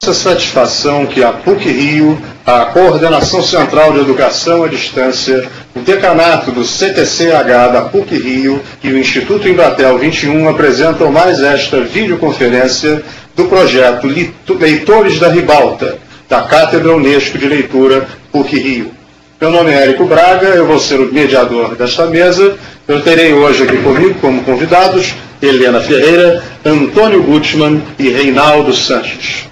Essa satisfação que a PUC-Rio, a Coordenação Central de Educação à Distância, o decanato do CTCH da PUC-Rio e o Instituto Embratel 21 apresentam mais esta videoconferência do projeto Leitores da Ribalta, da Cátedra Unesco de Leitura PUC-Rio. Meu nome é Érico Braga, eu vou ser o mediador desta mesa. Eu terei hoje aqui comigo como convidados Helena Ferreira, Antônio Gutmann e Reinaldo Sanches.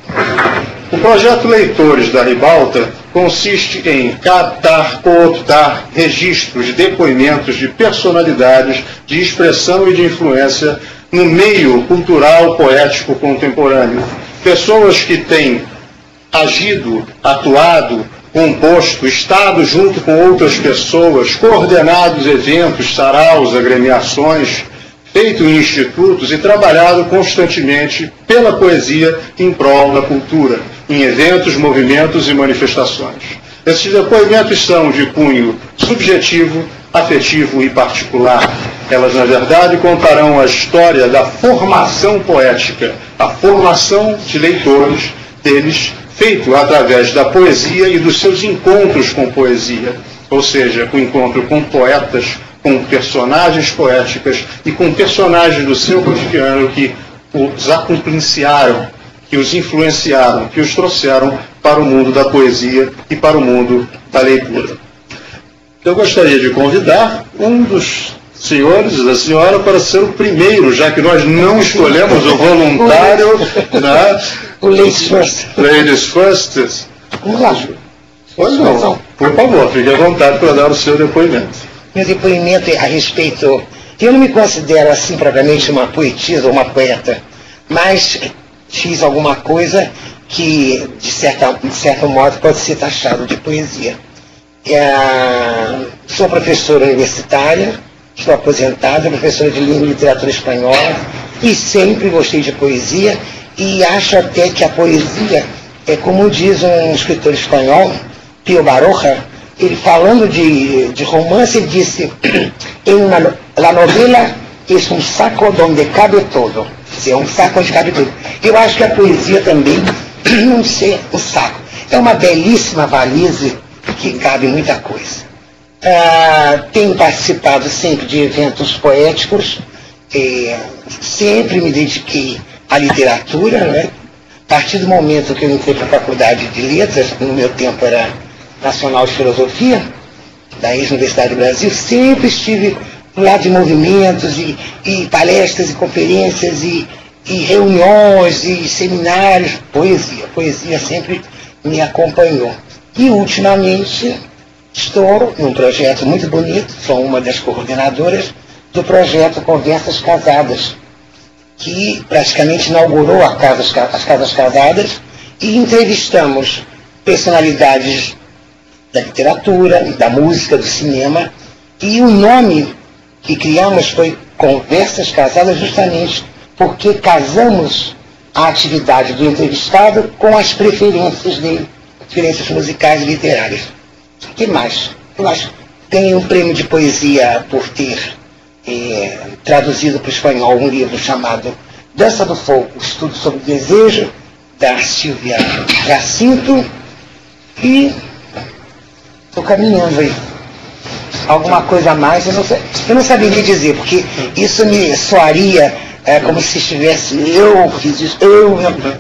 O projeto Leitores da Ribalta consiste em captar, cooptar registros, depoimentos de personalidades de expressão e de influência no meio cultural poético contemporâneo. Pessoas que têm agido, atuado, composto, estado junto com outras pessoas, coordenado eventos, saraus, agremiações, feito em institutos e trabalhado constantemente pela poesia em prol da cultura, em eventos, movimentos e manifestações. Esses depoimentos são de cunho subjetivo, afetivo e particular. Elas, na verdade, contarão a história da formação poética, a formação de leitores deles, feito através da poesia e dos seus encontros com poesia, ou seja, o encontro com poetas, com personagens poéticas e com personagens do seu cotidiano que os acomplinciaram, que os influenciaram, que os trouxeram para o mundo da poesia e para o mundo da leitura. Eu gostaria de convidar um dos senhores e da senhora para ser o primeiro, já que nós não escolhemos o voluntário, né? O Ladies First. Ladies First. Lógico. Pois não. Por favor, fique à vontade para dar o seu depoimento. Meu depoimento é a respeito... Eu não me considero assim propriamente uma poetisa ou uma poeta, mas fiz alguma coisa que, de certo modo, pode ser taxado de poesia. Sou professora universitária, estou aposentada, professora de língua e literatura espanhola, e sempre gostei de poesia, e acho até que a poesia, como diz um escritor espanhol, Pío Baroja, ele falando de romance, ele disse: la novela es un saco donde cabe todo. É um saco onde cabe tudo. Eu acho que a poesia também não ser um saco. É uma belíssima valise que cabe muita coisa. Tenho participado sempre de eventos poéticos, sempre me dediquei à literatura, né? A partir do momento que eu entrei para a Faculdade de Letras, no meu tempo era Nacional de Filosofia, da ex-Universidade do Brasil, sempre estive do lado de movimentos e palestras e conferências e reuniões e seminários. Poesia sempre me acompanhou. E ultimamente estou num projeto muito bonito, sou uma das coordenadoras do projeto Conversas Casadas, que praticamente inaugurou as Casas Casadas, e entrevistamos personalidades da literatura, da música, do cinema, e o nome que criamos foi Conversas Casadas justamente porque casamos a atividade do entrevistado com as preferências dele, preferências musicais e literárias. O que mais? Eu acho que ganhei um prêmio de poesia por ter traduzido para o espanhol um livro chamado Dança do Fogo, Estudo sobre o Desejo, da Silvia Jacinto, e estou caminhando aí. Alguma coisa a mais, eu não saberia dizer, porque isso me soaria como se estivesse, eu fiz isso,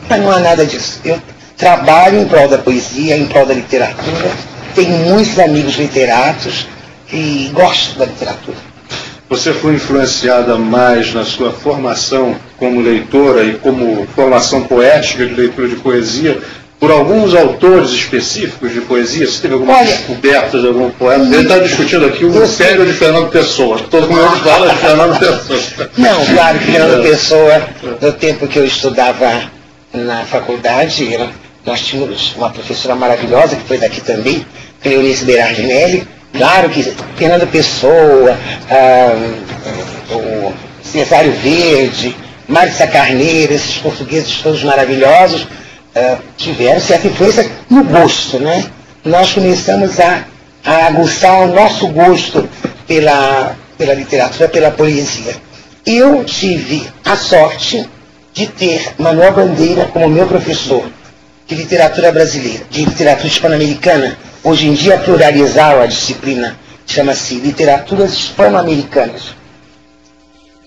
mas não há nada disso. Eu trabalho em prol da poesia, em prol da literatura, tenho muitos amigos literatos e gosto da literatura. Você foi influenciada mais na sua formação como leitora e como formação poética de leitura de poesia por alguns autores específicos de poesia? Você teve alguma descoberta de algum poeta? Ele está discutindo aqui o mistério de Fernando Pessoa. Todo mundo fala de Fernando Pessoa. Não, claro que Fernando Pessoa, no tempo que eu estudava na faculdade, nós tínhamos uma professora maravilhosa, que foi daqui também, Eunice Berardinelli. Claro que Fernando Pessoa, o Cesário Verde, Márcia Carneiro, esses portugueses todos maravilhosos, tiveram certa influência no gosto, né? Nós começamos a aguçar o nosso gosto pela literatura, pela poesia. Eu tive a sorte de ter Manuel Bandeira como meu professor. de literatura brasileira, de literatura hispano-americana. Hoje em dia pluralizaram a disciplina, chama-se Literaturas Hispano-Americanas.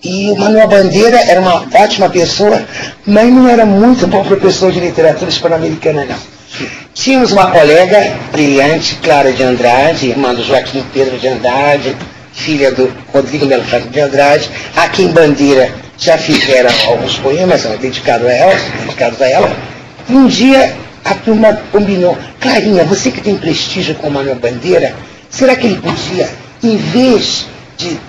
E o Manuel Bandeira era uma ótima pessoa, mas não era muito bom professor de literatura hispano-americana, não. Tínhamos uma colega brilhante, Clara de Andrade, irmã do Joaquim Pedro de Andrade, filha do Rodrigo Melo de Andrade, a quem Bandeira já fizeram alguns poemas dedicados a ela. E um dia a turma combinou: Clarinha, você que tem prestígio com o Manuel Bandeira, será que ele podia, em vez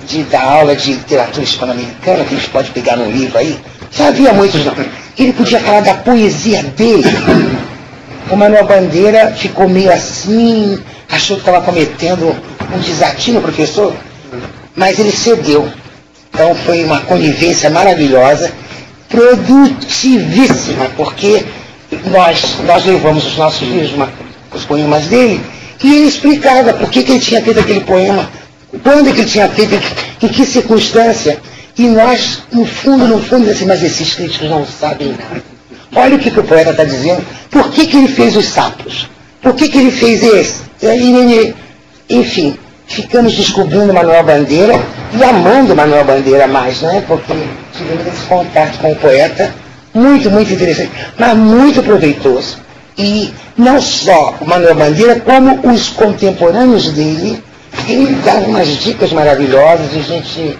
de dar aula de literatura hispano-americana, que a gente pode pegar no livro aí, já havia muitos não, ele podia falar da poesia dele? O Manuel Bandeira ficou meio assim, achou que estava cometendo um desatino, professor, mas ele cedeu. Então foi uma convivência maravilhosa, produtivíssima, porque nós levamos os nossos livros, os poemas dele, e ele explicava por que ele tinha feito aquele poema, quando que ele tinha feito, em que circunstância. E nós, no fundo, assim, mas esses críticos não sabem nada. Olha o que o poeta está dizendo. Por que ele fez os sapos? Por que ele fez esse? Enfim, ficamos descobrindo Manuel Bandeira e amando Manuel Bandeira mais, não é? Porque tivemos esse contato com o poeta, muito, muito interessante, mas muito proveitoso. E não só o Manuel Bandeira, como os contemporâneos dele, ele dava umas dicas maravilhosas e a gente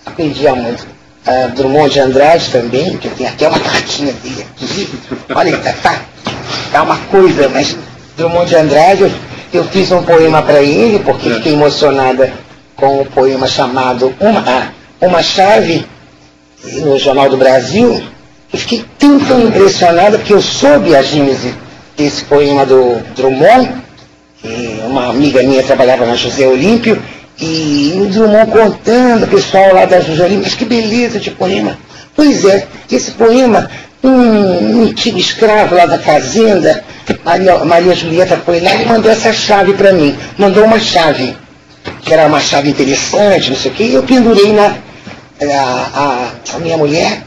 aprendia muito. Drummond de Andrade também, que eu tenho até uma cartinha dele aqui. Olha, tá uma coisa, mas Drummond de Andrade, eu fiz um poema para ele, porque fiquei emocionada com o poema chamado Uma Chave, no Jornal do Brasil. Eu fiquei tão impressionada, porque eu soube a gênese desse poema do Drummond. E uma amiga minha trabalhava na José Olímpio, e o Drummond contando, o pessoal lá da José Olímpio, mas que beleza de poema. Pois é, esse poema, um antigo escravo lá da fazenda, Maria Julieta, foi lá e mandou essa chave para mim. Mandou uma chave, que era uma chave interessante, não sei o quê, e eu pendurei a minha mulher,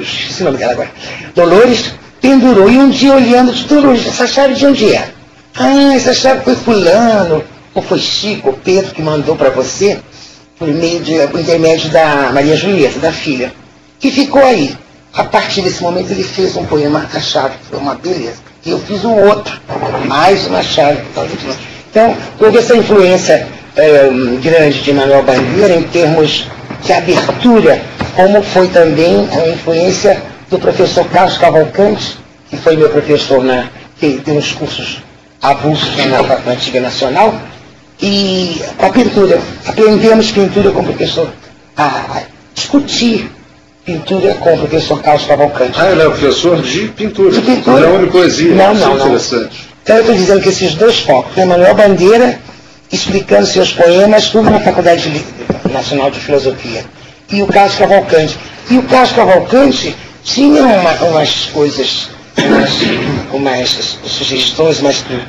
esqueci o nome dela agora, Dolores, pendurou, e um dia olhando, Dolores, essa chave de onde é? Essa chave foi fulano, ou foi Chico, ou Pedro, que mandou para você, por intermédio da Maria Julieta, da filha, que ficou aí. A partir desse momento ele fez um poema, a chave, foi uma beleza. E eu fiz um outro, mais uma chave. Então, houve essa influência grande de Manuel Bandeira em termos de abertura, como foi também a influência do professor Carlos Cavalcante, que foi meu professor que deu uns cursos avulsos na Antiga Nacional, e com a pintura. Aprendemos pintura com o professor, a discutir pintura com o professor Carlos Cavalcante. Ele é professor de pintura. De pintura. Não de poesia. Não. Interessante. Então eu estou dizendo que esses dois focos, Manuel Bandeira explicando seus poemas, tudo na Faculdade Nacional de Filosofia, e o Carlos Cavalcante. E o Carlos Cavalcante tinha umas coisas, umas sugestões,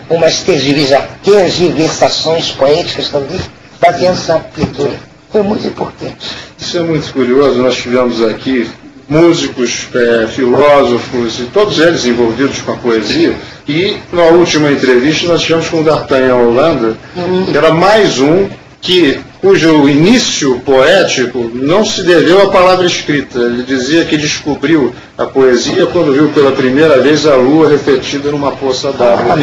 umas tergiversações poéticas também, baseando na pintura. Foi muito importante. Isso é muito curioso. Nós tivemos aqui músicos, filósofos, e todos eles envolvidos com a poesia. E na última entrevista nós tivemos com o D'Artagnan Holanda, que era mais um cujo início poético não se deveu à palavra escrita. Ele dizia que descobriu a poesia quando viu pela primeira vez a lua refletida numa poça d'água.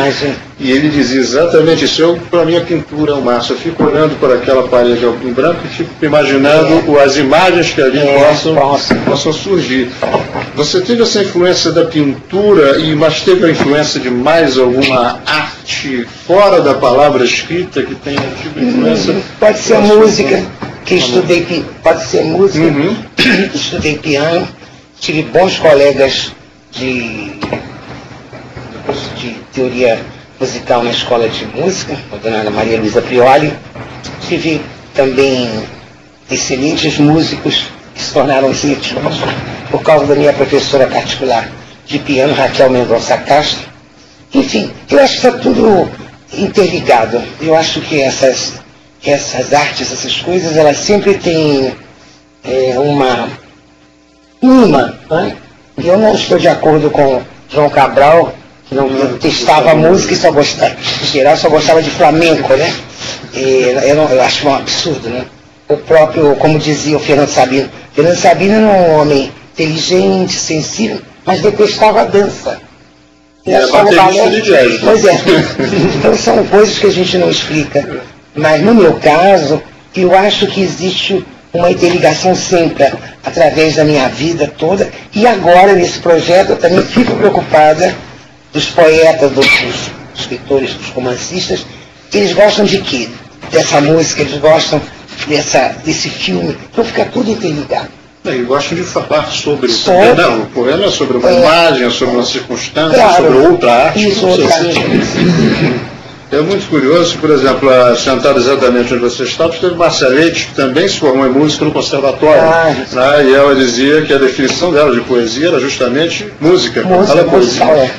E ele dizia exatamente isso. Para mim a pintura é um massa. Eu fico olhando para aquela parede em branco e fico imaginando as imagens que ali possam surgir. Você teve essa influência da pintura, mas teve a influência de mais alguma arte fora da palavra escrita que tenha tido influência? Pode ser música, que estudei, pode ser música, estudei piano, tive bons colegas de teoria musical na escola de música, a dona Ana Maria Luísa Prioli. Tive também excelentes músicos que se tornaram críticos por causa da minha professora particular de piano, Raquel Mendonça Castro. Enfim, eu acho que está tudo interligado. Eu acho que essas artes, essas coisas, elas sempre têm uma, né? Eu não estou de acordo com João Cabral, que não testava música e só gostava, em geral, só gostava de flamenco, né? Eu acho um absurdo, né? O próprio, como dizia o Fernando Sabino era um homem inteligente, sensível, mas detestava a dança. Pois é. Então são coisas que a gente não explica. Mas no meu caso, eu acho que existe uma interligação sempre, através da minha vida toda. E agora, nesse projeto, eu também fico preocupada dos poetas, dos escritores, dos romancistas. Eles gostam de quê? Dessa música, eles gostam desse filme. Então fica tudo interligado. E gostam de falar sobre o poema é sobre uma imagem, é sobre uma circunstância, claro, sobre outra arte. Isso, outra arte. É muito curioso, por exemplo, sentado exatamente onde você está, teve Márcia Leite, que também se formou em música no conservatório. E ela dizia que a definição dela de poesia era justamente música.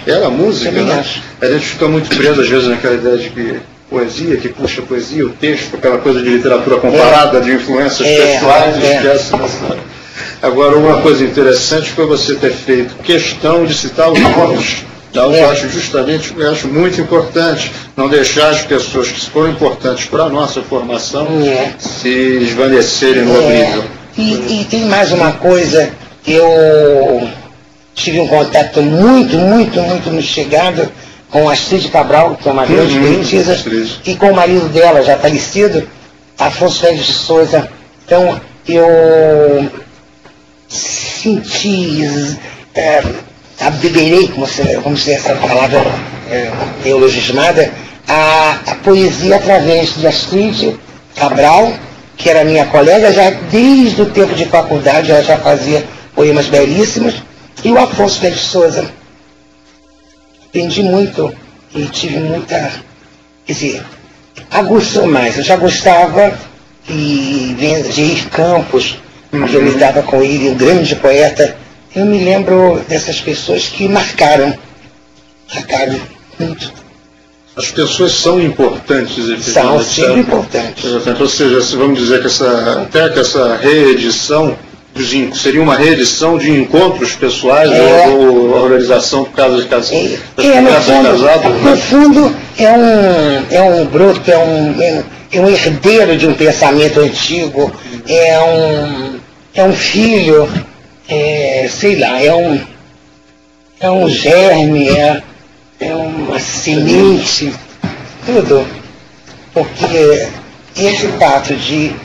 Era música, né? A gente fica muito preso, às vezes, naquela ideia de que poesia, que puxa a poesia, o texto, aquela coisa de literatura comparada, de influências pessoais, esquece dessa. Agora, uma coisa interessante foi você ter feito questão de citar os nomes. Então, eu acho muito importante não deixar as pessoas que foram importantes para a nossa formação se esvanecerem no oblívio. E tem mais uma coisa, eu tive um contato muito chegado com a Astrid Cabral, que é uma grande poetisa, e com o marido dela, já falecido, Afonso Félix de Souza. Então, eu senti, abeberei, como se essa palavra neologismada, a poesia através de Astrid Cabral, que era minha colega, já desde o tempo de faculdade, ela já fazia poemas belíssimos, e o Afonso Félix de Souza. Aprendi muito e tive muita, quer dizer, aguçou mais. Eu já gostava de ir Campos, que eu lidava com ele, um grande poeta. Eu me lembro dessas pessoas que marcaram muito. As pessoas são importantes, efetivamente. São sempre importantes. Ou seja, vamos dizer que essa reedição seria uma reedição de encontros pessoais ou organização por causa de casados? No fundo, é um broto, é um herdeiro de um pensamento antigo, é um filho, sei lá, é um germe, é uma semente, tudo. Porque esse fato de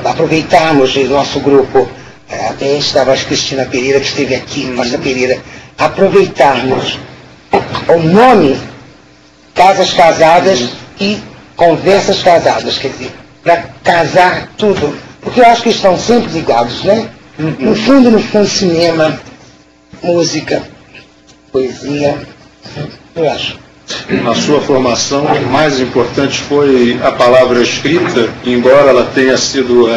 aproveitarmos o nosso grupo, até estava a Cristina Pereira, que esteve aqui, Costa Pereira, aproveitarmos o nome Casas Casadas e Conversas Casadas, quer dizer, para casar tudo, porque eu acho que estão sempre ligados, né? No fundo, cinema, música, poesia, eu acho. Na sua formação, o mais importante foi a palavra escrita, embora ela tenha sido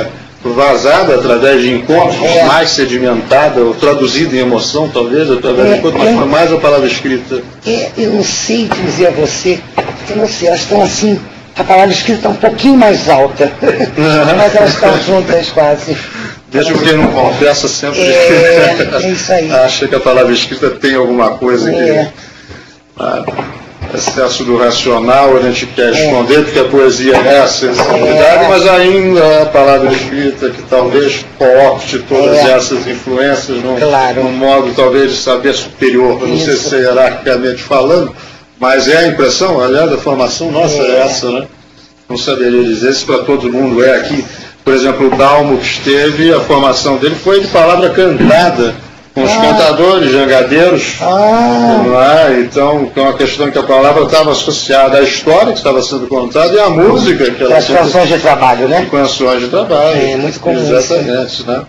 vazada através de encontros, mais sedimentada, ou traduzida em emoção, talvez, através de encontros, mas foi mais a palavra escrita. Eu não sei dizer a você, eu não sei, elas estão assim, a palavra escrita está um pouquinho mais alta, mas elas estão juntas quase. Mesmo quem não confessa sempre isso aí. Acha que a palavra escrita tem alguma coisa que... excesso do racional, a gente quer esconder, porque a poesia é essa sensibilidade, mas ainda a palavra escrita que talvez coopte todas essas influências num modo talvez de saber superior, não sei se hierarquicamente falando, mas é a impressão, aliás, a formação nossa é essa, né? Não saberia dizer se para todo mundo é aqui. Por exemplo, o Dalmo que esteve, a formação dele foi de palavra cantada, com os cantadores, jangadeiros. Então a questão que a palavra estava associada à história que estava sendo contada e à música. Com as canções de trabalho, né? Com as canções de trabalho. É muito comum. Exatamente, né?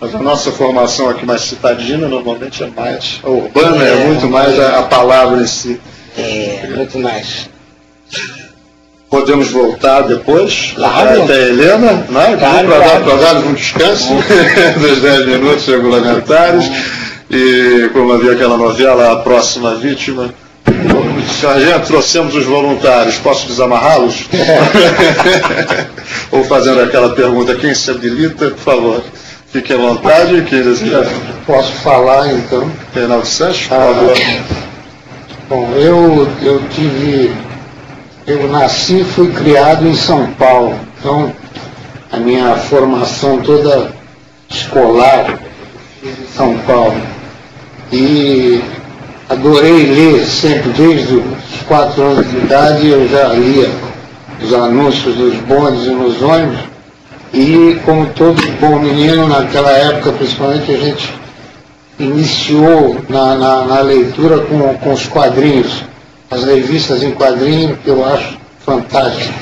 Mas a nossa formação aqui mais citadina normalmente é mais urbana, é muito mais a palavra em si. Muito mais. Podemos voltar depois, claro, até a Helena, né? Para dar um descanso dos 10 minutos regulamentares. E como havia aquela novela, A Próxima Vítima, sargento, trouxemos os voluntários, posso desamarrá-los? Ou fazendo aquela pergunta, quem se habilita, por favor. Fique à vontade, queridos. Posso falar, então? Reinaldo Sanches, por favor. Bom, eu nasci e fui criado em São Paulo, então a minha formação toda escolar em São Paulo. E adorei ler sempre, desde os 4 anos de idade eu já lia os anúncios dos bondes e nos ônibus. E como todo bom menino, naquela época principalmente, a gente iniciou na leitura com os quadrinhos, as revistas em quadrinho, que eu acho fantástico.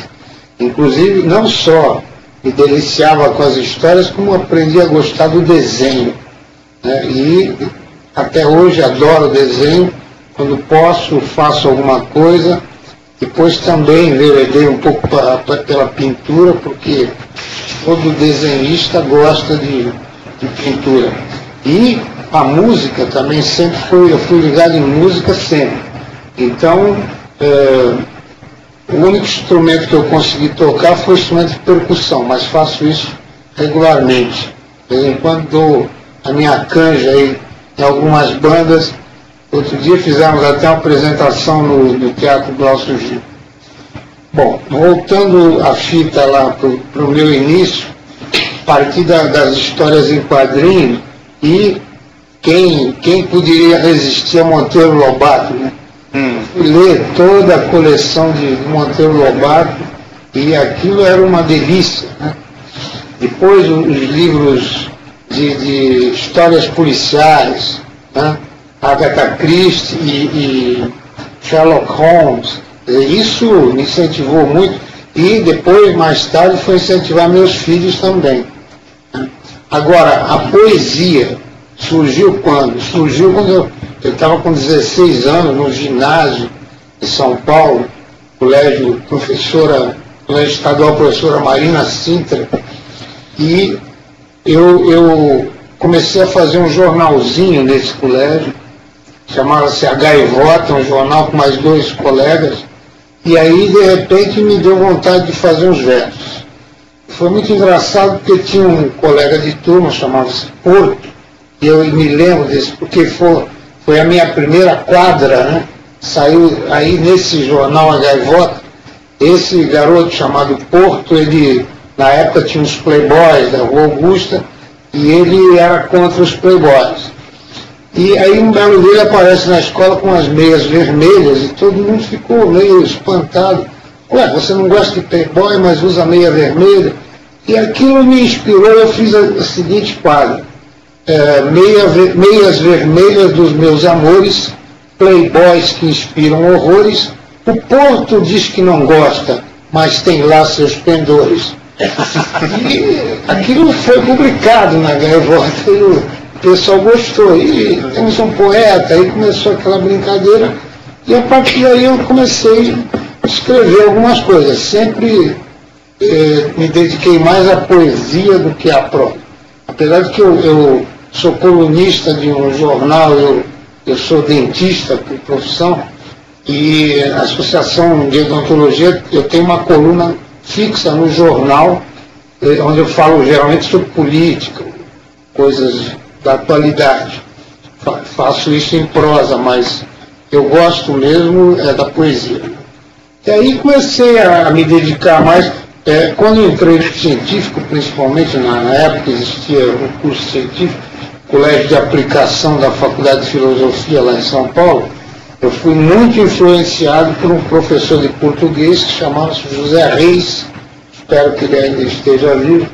Inclusive, não só me deliciava com as histórias, como aprendi a gostar do desenho, né? E até hoje adoro desenho. Quando posso, faço alguma coisa. Depois também enveredei um pouco pela pintura, porque todo desenhista gosta de pintura. E a música também sempre eu fui ligado em música sempre. Então, o único instrumento que eu consegui tocar foi o instrumento de percussão, mas faço isso regularmente. De vez em quando dou a minha canja aí em algumas bandas. Outro dia fizemos até uma apresentação no Teatro Glaucio Gil. Bom, voltando a fita lá para o meu início, parti das histórias em quadrinho, e quem poderia resistir a Monteiro Lobato, né? Fui ler toda a coleção de Monteiro Lobato e aquilo era uma delícia, né? Depois os livros de histórias policiais, né? Agatha Christie e Sherlock Holmes, isso me incentivou muito, e depois, mais tarde, foi incentivar meus filhos também. Agora, a poesia surgiu quando? Surgiu quando eu estava com 16 anos, no ginásio de São Paulo, colégio estadual Professora Marina Sintra, e eu comecei a fazer um jornalzinho nesse colégio, chamava-se A Gaivota, um jornal com mais 2 colegas, e aí, de repente, me deu vontade de fazer uns versos. Foi muito engraçado, porque tinha um colega de turma, chamava-se Porto, e eu me lembro desse, porque foi a minha primeira quadra, né? Saiu aí nesse jornal A Gaivota, esse garoto chamado Porto, ele, na época, tinha uns playboys da Rua Augusta, e ele era contra os playboys. E aí um belo dia ele aparece na escola com as meias vermelhas e todo mundo ficou meio espantado. Ué, você não gosta de playboy, mas usa meia vermelha? E aquilo me inspirou, eu fiz a seguinte quadra. Meias vermelhas dos meus amores, playboys que inspiram horrores. O Porto diz que não gosta, mas tem lá seus pendores. E aquilo foi publicado na Gaivota e o pessoal gostou. E temos um poeta, aí começou aquela brincadeira, e a partir daí eu comecei a escrever algumas coisas. Sempre me dediquei mais à poesia do que à prosa. Apesar de que eu sou colunista de um jornal, eu sou dentista por profissão, e a Associação de Odontologia, eu tenho uma coluna fixa no jornal, onde eu falo geralmente sobre política, coisas da atualidade. Faço isso em prosa, mas eu gosto mesmo da poesia. E aí comecei a me dedicar mais, quando eu entrei no científico, principalmente na época que existia o curso científico, colégio de aplicação da Faculdade de Filosofia lá em São Paulo, eu fui muito influenciado por um professor de português que chamava-se José Reis, espero que ele ainda esteja vivo.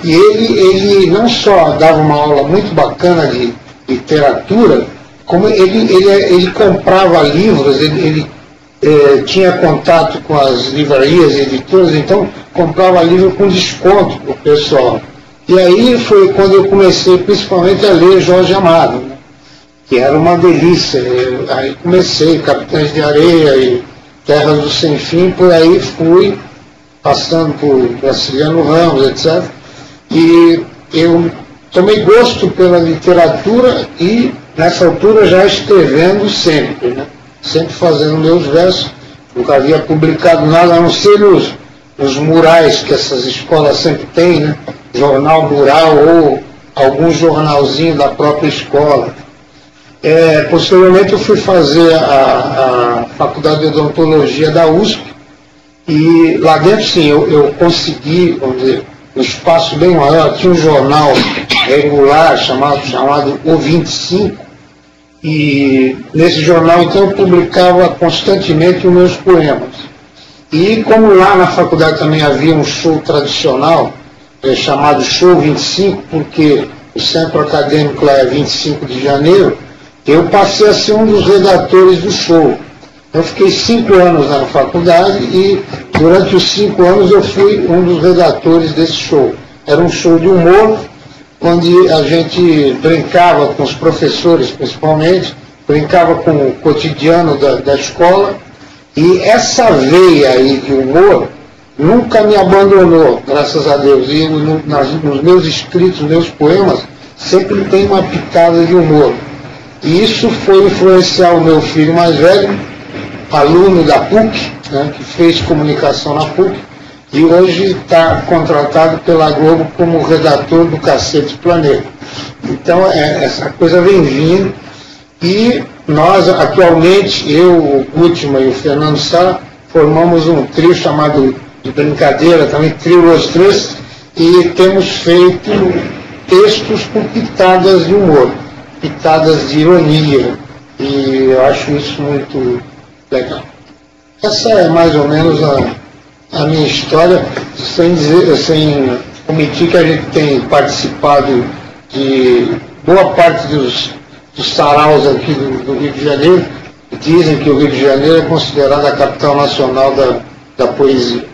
E ele não só dava uma aula muito bacana de literatura, como ele comprava livros, ele tinha contato com as livrarias e editoras, então comprava livro com desconto para o pessoal. E aí foi quando eu comecei principalmente a ler Jorge Amado, né? Que era uma delícia. Aí comecei Capitães de Areia e Terras do Sem Fim, por aí fui, passando por Graciliano Ramos, etc. E eu tomei gosto pela literatura e, nessa altura, já escrevendo sempre, né? Sempre fazendo meus versos. Nunca havia publicado nada, a não ser os murais que essas escolas sempre têm, né? jornal mural ou algum jornalzinho da própria escola. Posteriormente eu fui fazer a Faculdade de Odontologia da USP, e lá dentro, sim, eu consegui, vamos dizer, um espaço bem maior. Tinha um jornal regular chamado O 25, e nesse jornal, então, eu publicava constantemente os meus poemas. E como lá na faculdade também havia um show tradicional, chamado Show 25, porque o centro acadêmico lá é 25 de janeiro, eu passei a ser um dos redatores do show. Eu fiquei 5 anos na faculdade e durante os 5 anos eu fui um dos redatores desse show. Era um show de humor, onde a gente brincava com os professores, principalmente, brincava com o cotidiano da escola, e essa veia aí de humor nunca me abandonou, graças a Deus. E nos meus escritos, meus poemas, sempre tem uma pitada de humor. E isso foi influenciar o meu filho mais velho, aluno da PUC, né, que fez comunicação na PUC, e hoje está contratado pela Globo como redator do Cacete Planeta. Então, essa coisa vem vindo, e nós, atualmente, eu, o Gutmann e o Fernando Sá, formamos um trio chamado de brincadeira, também Trio Los Três, e temos feito textos com pitadas de humor, pitadas de ironia, e eu acho isso muito legal. Essa é mais ou menos a minha história, sem omitir que a gente tem participado de boa parte dos saraus aqui do Rio de Janeiro. Dizem que o Rio de Janeiro é considerado a capital nacional da poesia.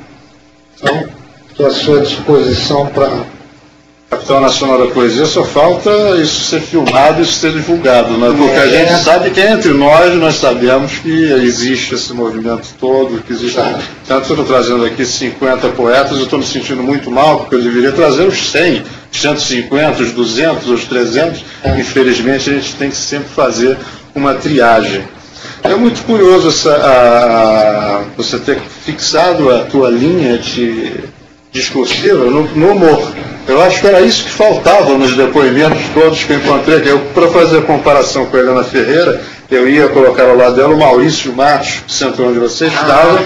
Então, estou à sua disposição para... Capital Nacional da Poesia, só falta isso ser filmado e isso ser divulgado, né? Porque a gente sabe que entre nós sabemos que existe esse movimento todo, que existe... Tanto estou trazendo aqui 50 poetas, eu estou me sentindo muito mal, porque eu deveria trazer os 100, os 150, os 200, os 300. Infelizmente, a gente tem que sempre fazer uma triagem. É muito curioso você ter fixado a tua linha discursiva no humor. Eu acho que era isso que faltava nos depoimentos todos que eu encontrei. Para fazer a comparação com a Helena Ferreira, eu ia colocar ao lado dela o Maurício Matos, centro onde você estava,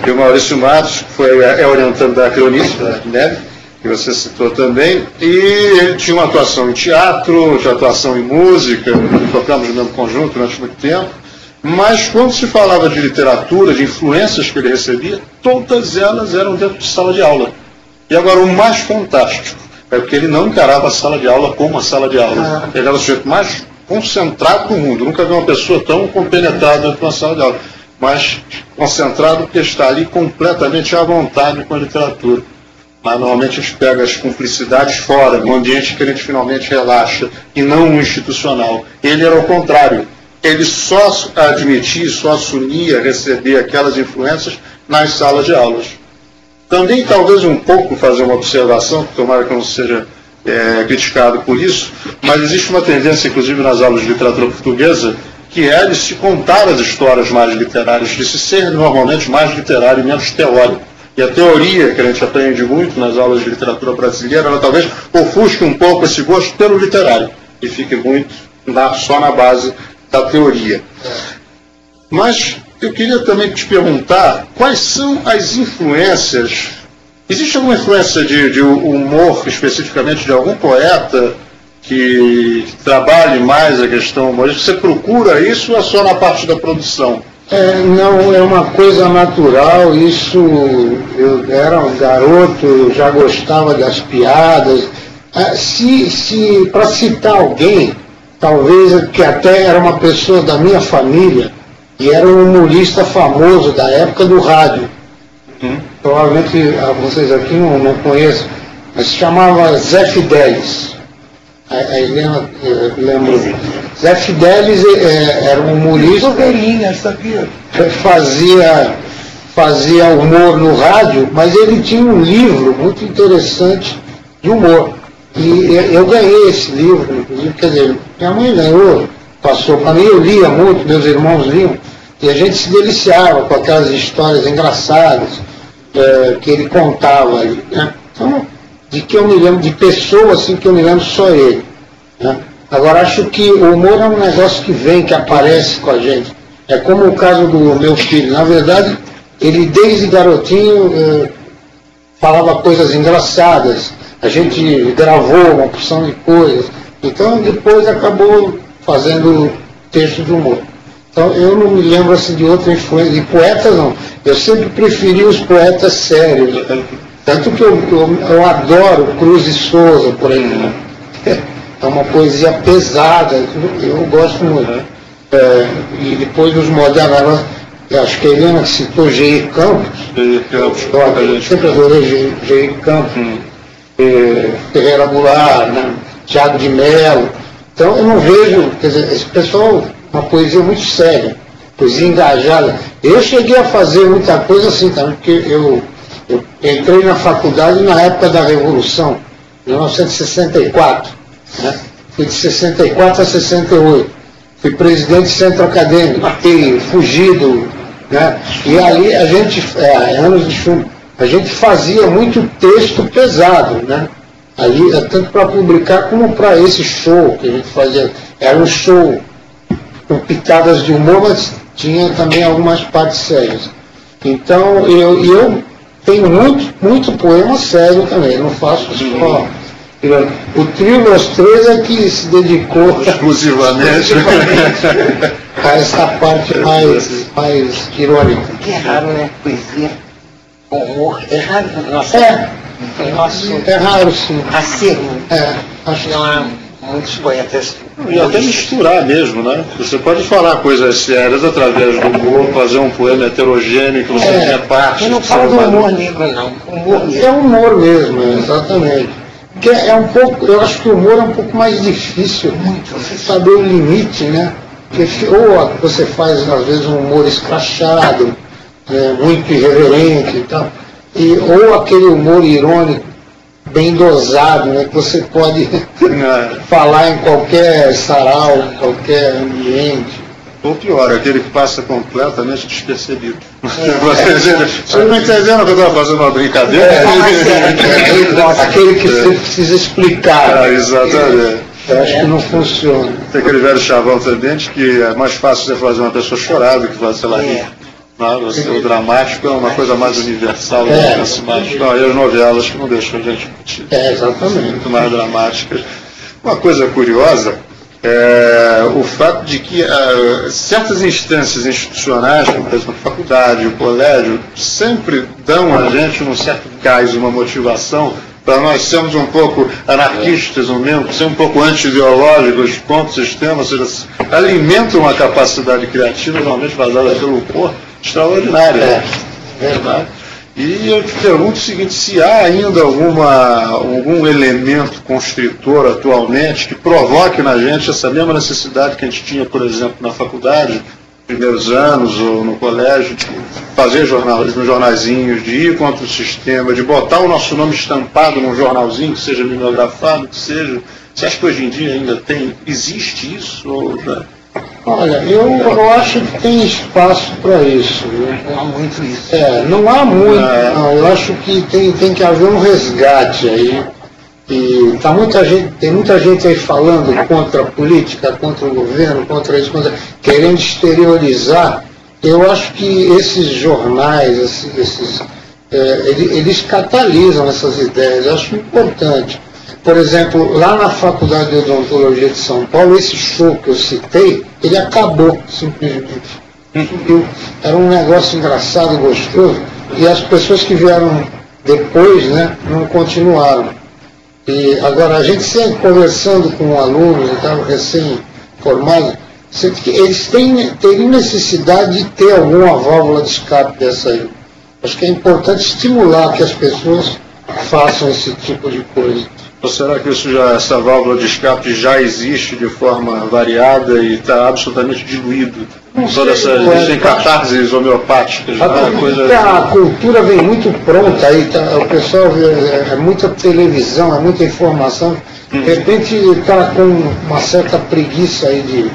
e o Maurício Matos é orientando da cronista, né, que você citou também, e ele tinha uma atuação em teatro, de atuação em música, tocamos no mesmo conjunto durante muito tempo, mas quando se falava de literatura, de influências que ele recebia, todas elas eram dentro de sala de aula. E agora, o mais fantástico é que ele não encarava a sala de aula como uma sala de aula. Ele era o sujeito mais concentrado do mundo. Nunca vi uma pessoa tão compenetrada dentro de uma sala de aula. Mas concentrado porque está ali completamente à vontade com a literatura. Mas normalmente a gente pega as cumplicidades fora, no ambiente que a gente finalmente relaxa, e não no institucional. Ele era o contrário. Ele só admitia, só assumia receber aquelas influências nas salas de aulas. Também, talvez um pouco, fazer uma observação, que tomara que não seja criticado por isso, mas existe uma tendência, inclusive nas aulas de literatura portuguesa, que é de se contar as histórias mais literárias, de se ser normalmente mais literário e menos teórico. E a teoria, que a gente aprende muito nas aulas de literatura brasileira, ela talvez ofusque um pouco esse gosto pelo literário, e fique muito só na base da teoria. Mas eu queria também te perguntar quais são as influências. Existe alguma influência de humor, especificamente de algum poeta que trabalhe mais a questão humorística? Você procura isso ou é só na parte da produção? Não, é uma coisa natural. Isso, eu era um garoto, eu já gostava das piadas. Para citar alguém, talvez que até era uma pessoa da minha família, e era um humorista famoso da época do rádio. Provavelmente vocês aqui não conhecem, mas se chamava Zé Fidelis. A Helena, lembro. Zé Fidelis era um humorista. Fazia humor no rádio, mas ele tinha um livro muito interessante de humor. E eu ganhei esse livro, inclusive, quer dizer, minha mãe ganhou, passou para mim, eu lia muito, meus irmãos liam, e a gente se deliciava com aquelas histórias engraçadas que ele contava ali, né? Então, de que eu me lembro, de pessoas assim que eu me lembro só ele. Né? Agora, acho que o humor é um negócio que vem, que aparece com a gente. É como o caso do meu filho. Na verdade, ele desde garotinho falava coisas engraçadas. A gente gravou uma porção de coisas. Então, depois acabou fazendo texto de humor. Então, eu não me lembro assim, de outra influência. De poetas, não. Eu sempre preferi os poetas sérios. Tanto que eu adoro Cruz e Souza, por exemplo. É uma poesia pesada, eu gosto muito. E depois os modernos, acho que a Helena citou G.I. Campos. Eu sempre adorei G.I. Campos, Ferreira Goulart, né? Tiago de Mello. Então eu não vejo, quer dizer, esse pessoal, uma poesia muito séria, poesia engajada. Eu cheguei a fazer muita coisa assim também, porque eu entrei na faculdade na época da Revolução, 1964. Né? Fui de 64 a 68. Fui presidente do centro acadêmico, fiquei fugido. Né? E ali a gente, anos de chumbo, a gente fazia muito texto pesado. Né? Ali, tanto para publicar como para esse show que a gente fazia. Era um show com pitadas de humor, mas tinha também algumas partes sérias. Então, eu tenho muito poema sério também, eu não faço só. O trio Los Três é que se dedicou exclusivamente a essa parte mais irônica. Que é raro, né? Poesia, humor, é raro. Nossa, É raro, sim. Acervo. Acho não há muitos poetas. E até misturar mesmo, né? Você pode falar coisas sérias através do humor, fazer um poema heterogêneo que você tenha parte. Eu não falo do humor negro, não. Humor mesmo. É humor mesmo, exatamente. Porque é um pouco, eu acho que o humor é um pouco mais difícil. Você saber o limite, né? Porque, ou você faz, às vezes, um humor escrachado, muito irreverente e tal, ou aquele humor irônico, bem dosado, né? Que você pode falar em qualquer sarau, em qualquer ambiente. Ou pior, aquele que passa completamente despercebido. Vocês não entenderam que eu estava fazendo uma brincadeira? Aquele que você precisa explicar. Exatamente. Eu acho que não funciona. Tem aquele velho chavão também de que é mais fácil você fazer uma pessoa chorar do que fazer, sei lá, o dramático é uma coisa mais universal, e as novelas que não deixam a gente discutir. Exatamente. Muito mais dramáticas. Uma coisa curiosa é o fato de que certas instâncias institucionais, como por exemplo a faculdade, o colégio, sempre dão a gente um certo gás, uma motivação para nós sermos um pouco anarquistas, ser um pouco anti-ideológicos contra o sistema, ou seja, alimentam uma capacidade criativa, normalmente vazada pelo humor, extraordinária. Verdade. E eu te pergunto o seguinte, se há ainda algum elemento constritor atualmente que provoque na gente essa mesma necessidade que a gente tinha, por exemplo, na faculdade, primeiros anos, ou no colégio, de fazer jornalzinhos, de ir contra o sistema, de botar o nosso nome estampado num jornalzinho, que seja bibliografado, que seja. Você acha que hoje em dia ainda existe isso? Ou, né? Olha, eu acho que tem espaço para isso. Não há muito isso. Não há muito. Não, eu acho que tem que haver um resgate aí. E tem muita gente aí falando contra a política, contra o governo, contra isso, querendo exteriorizar. Eu acho que esses jornais, eles catalisam essas ideias. Eu acho importante. Por exemplo, lá na Faculdade de Odontologia de São Paulo, esse show que eu citei, ele acabou, simplesmente. Era um negócio engraçado, gostoso, e as pessoas que vieram depois, né, não continuaram. E agora, a gente sempre conversando com alunos, recém-formados, eles teriam necessidade de ter alguma válvula de escape dessa aí. Acho que é importante estimular que as pessoas façam esse tipo de coisa. Ou será que essa válvula de escape já existe de forma variada e está absolutamente diluído? Todas essas catarses homeopáticas. A cultura vem muito pronta aí, o pessoal vê, muita televisão, muita informação. De repente está com uma certa preguiça aí de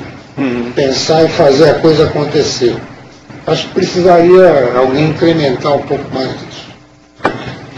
pensar e fazer a coisa acontecer. Acho que precisaria alguém incrementar um pouco mais disso.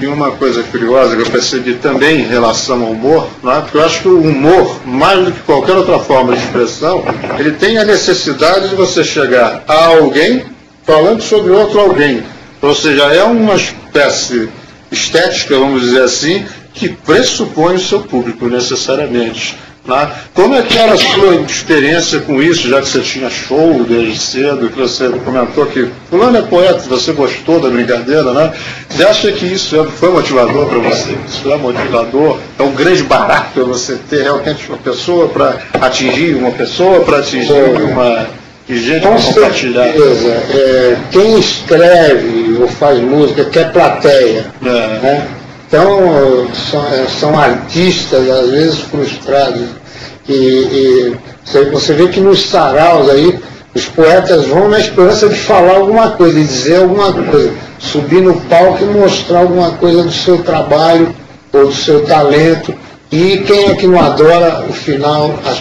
E uma coisa curiosa que eu percebi também em relação ao humor, não é? Porque eu acho que o humor, mais do que qualquer outra forma de expressão, ele tem a necessidade de você chegar a alguém falando sobre outro alguém. Ou seja, é uma espécie estética, vamos dizer assim, que pressupõe o seu público necessariamente. Né? Como é que era a sua experiência com isso, já que você tinha show desde cedo, que você comentou que fulano é poeta, você gostou da brincadeira, né? Você acha que isso foi motivador para você? Isso é motivador? É um grande barato você ter realmente uma pessoa para atingir uma pessoa, para atingir uma gente para compartilhar? Quem escreve ou faz música quer plateia, né? Então, são artistas, às vezes, frustrados. E você vê que nos saraus aí, os poetas vão na esperança de falar alguma coisa, de dizer alguma coisa, subir no palco e mostrar alguma coisa do seu trabalho ou do seu talento. E quem é que não adora ao final as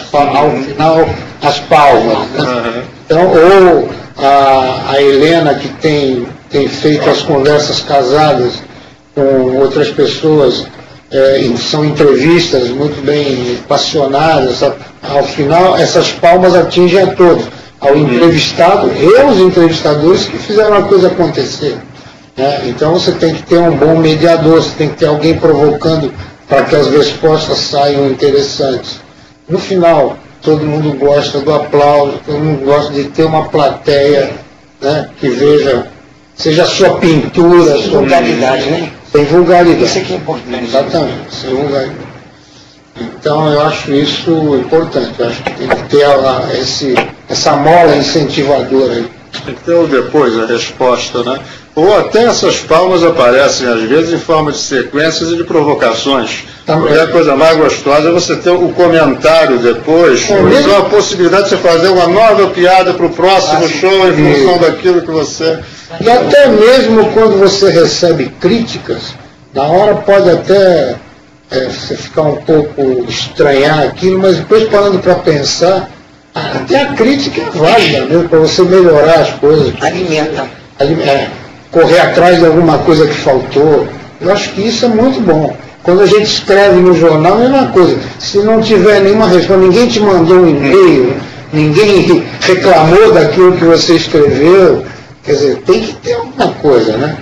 palmas? Né? Então, ou a Helena, que tem feito as conversas casadas com outras pessoas, são entrevistas muito bem passionadas, ao final essas palmas atingem a todos, ao entrevistado e aos entrevistadores que fizeram a coisa acontecer, né? Então você tem que ter um bom mediador, você tem que ter alguém provocando para que as respostas saiam interessantes. No final, todo mundo gosta do aplauso, todo mundo gosta de ter uma plateia, né, que seja a sua pintura, sem vulgaridade, né? Sem vulgaridade. Isso é que é importante. Exatamente, sem vulgaridade. Então eu acho isso importante, eu acho que tem que ter essa mola incentivadora aí. Tem que ter depois a resposta, né? Ou até essas palmas aparecem, às vezes, em forma de sequências e de provocações. A coisa mais gostosa é você ter o comentário depois, ou a possibilidade de você fazer uma nova piada para o próximo show em função daquilo que você... E até mesmo quando você recebe críticas, na hora pode até você ficar um pouco estranhar aquilo, mas depois parando para pensar, até a crítica é válida mesmo, para você melhorar as coisas. Alimenta. Correr atrás de alguma coisa que faltou. Eu acho que isso é muito bom. Quando a gente escreve no jornal, é a mesma coisa. Se não tiver nenhuma resposta, ninguém te mandou um e-mail, ninguém reclamou daquilo que você escreveu, quer dizer, tem que ter alguma coisa, né?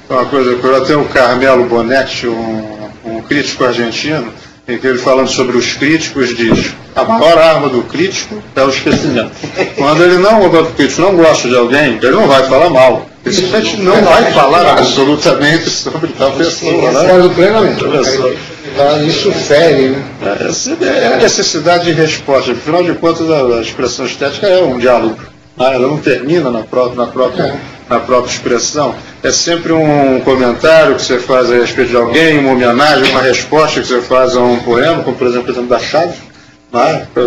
Uma coisa que eu tenho o Carmelo Bonetti, um crítico argentino, em que ele, falando sobre os críticos, diz: a maior arma do crítico é o esquecimento. Quando o crítico não gosta de alguém, ele não vai falar mal. Ele simplesmente não vai falar absolutamente sobre tal pessoa. Concordo plenamente. Isso fere, né? É a necessidade de resposta. Afinal de contas, a expressão estética é um diálogo. Ela não termina na própria expressão. É sempre um comentário que você faz a respeito de alguém, uma homenagem, uma resposta que você faz a um poema, como por exemplo da Chaves.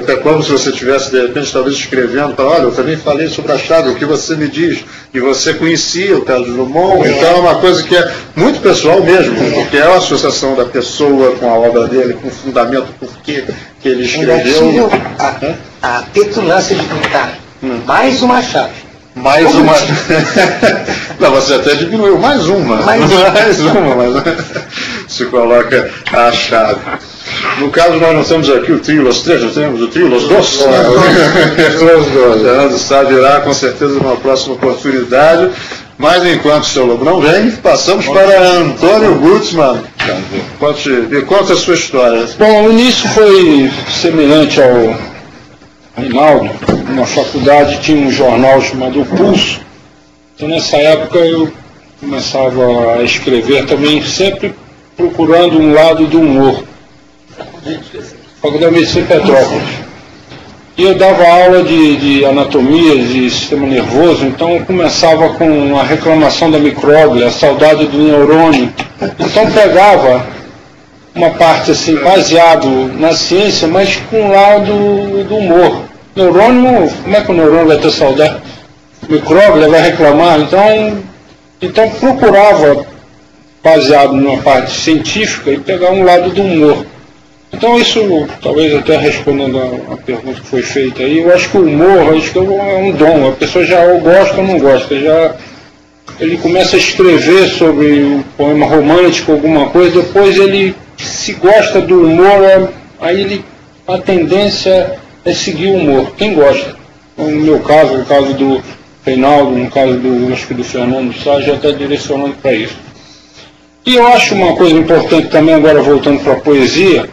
É como se você estivesse, de repente, talvez escrevendo, olha, eu também falei sobre a Chaves, o que você me diz, e você conhecia o Carlos Drummond, então é uma coisa que é muito pessoal mesmo, porque é a associação da pessoa com a obra dele, com o fundamento, por que ele escreveu. A petulância de botar mais uma Chave. Mais uma. Não, você até diminuiu. Mais uma. Mais uma, mas se coloca a chave. No caso, nós não temos aqui o trio Los Três, nós temos o trio Los Dos. Fernando Sá virá com certeza numa próxima oportunidade. Mas enquanto o seu Lobo não vem, passamos para Antônio Gutzmann. Conta a sua história. Bom, o início foi semelhante ao Reinaldo. Na faculdade tinha um jornal chamado O Pulso. Então nessa época eu começava a escrever também, sempre procurando um lado do humor. Faculdade de Medicina em Petrópolis. E eu dava aula de anatomia, de sistema nervoso, então eu começava com a reclamação da micróbia, a saudade do neurônio. Então pegava uma parte assim, baseado na ciência, mas com um lado do humor. Neurônio, como é que o neurônio vai ter saudade? Micróbio vai reclamar, então procurava, baseado numa parte científica, e pegar um lado do humor. Então isso, talvez até respondendo a pergunta que foi feita aí, eu acho que o humor é um dom, a pessoa já ou gosta ou não gosta, ele começa a escrever sobre um poema romântico, alguma coisa, depois ele, se gosta do humor, aí a tendência é seguir o humor, quem gosta. No meu caso, no caso do Reinaldo, no caso acho que do Fernando Sá, já está direcionando para isso. E eu acho uma coisa importante também, agora voltando para a poesia,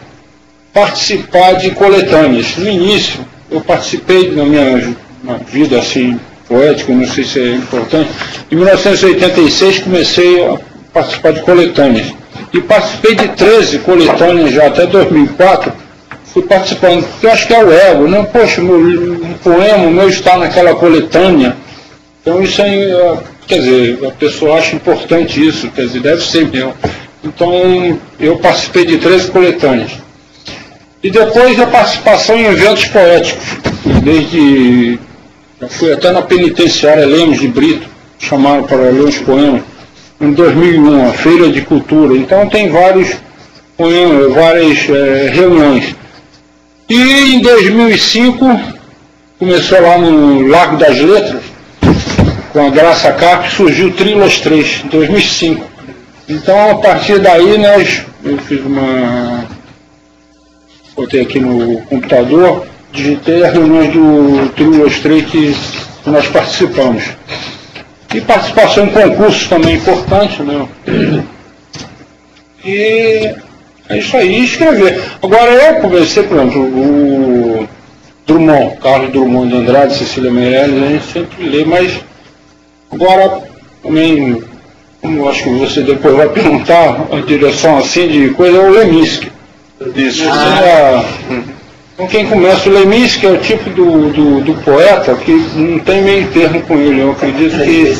participar de coletâneas. No início, eu participei na minha vida assim, poética, não sei se é importante. Em 1986 comecei a participar de coletâneas. E participei de 13 coletâneas já até 2004. Fui participando, porque eu acho que é o ego, né? Poxa, um poema meu está naquela coletânea. Então isso aí, quer dizer, a pessoa acha importante isso, quer dizer, deve ser mesmo. Então eu participei de 13 coletâneas. E depois a participação em eventos poéticos, eu fui até na penitenciária Lemos de Brito, chamaram para ler uns poemas, em 2001, a Feira de Cultura. Então tem vários poemas, várias reuniões. E em 2005, começou lá no Largo das Letras, com a Graça Carpe, surgiu o Tríloas 3, em 2005. Então, a partir daí, eu fiz botei aqui no computador, digitei as reuniões do Tríloas 3 que nós participamos. E participação em concursos também importante, né? E é isso aí, escrever. Agora eu comecei, por exemplo, o Drummond, Carlos Drummond de Andrade, Cecília Meirelles, a gente sempre lê, mas agora também, como acho que você depois vai perguntar a direção assim de coisa, é o Leminski. Isso. Então quem começa o Leminski é o tipo do poeta que não tem meio termo com ele. Eu acredito que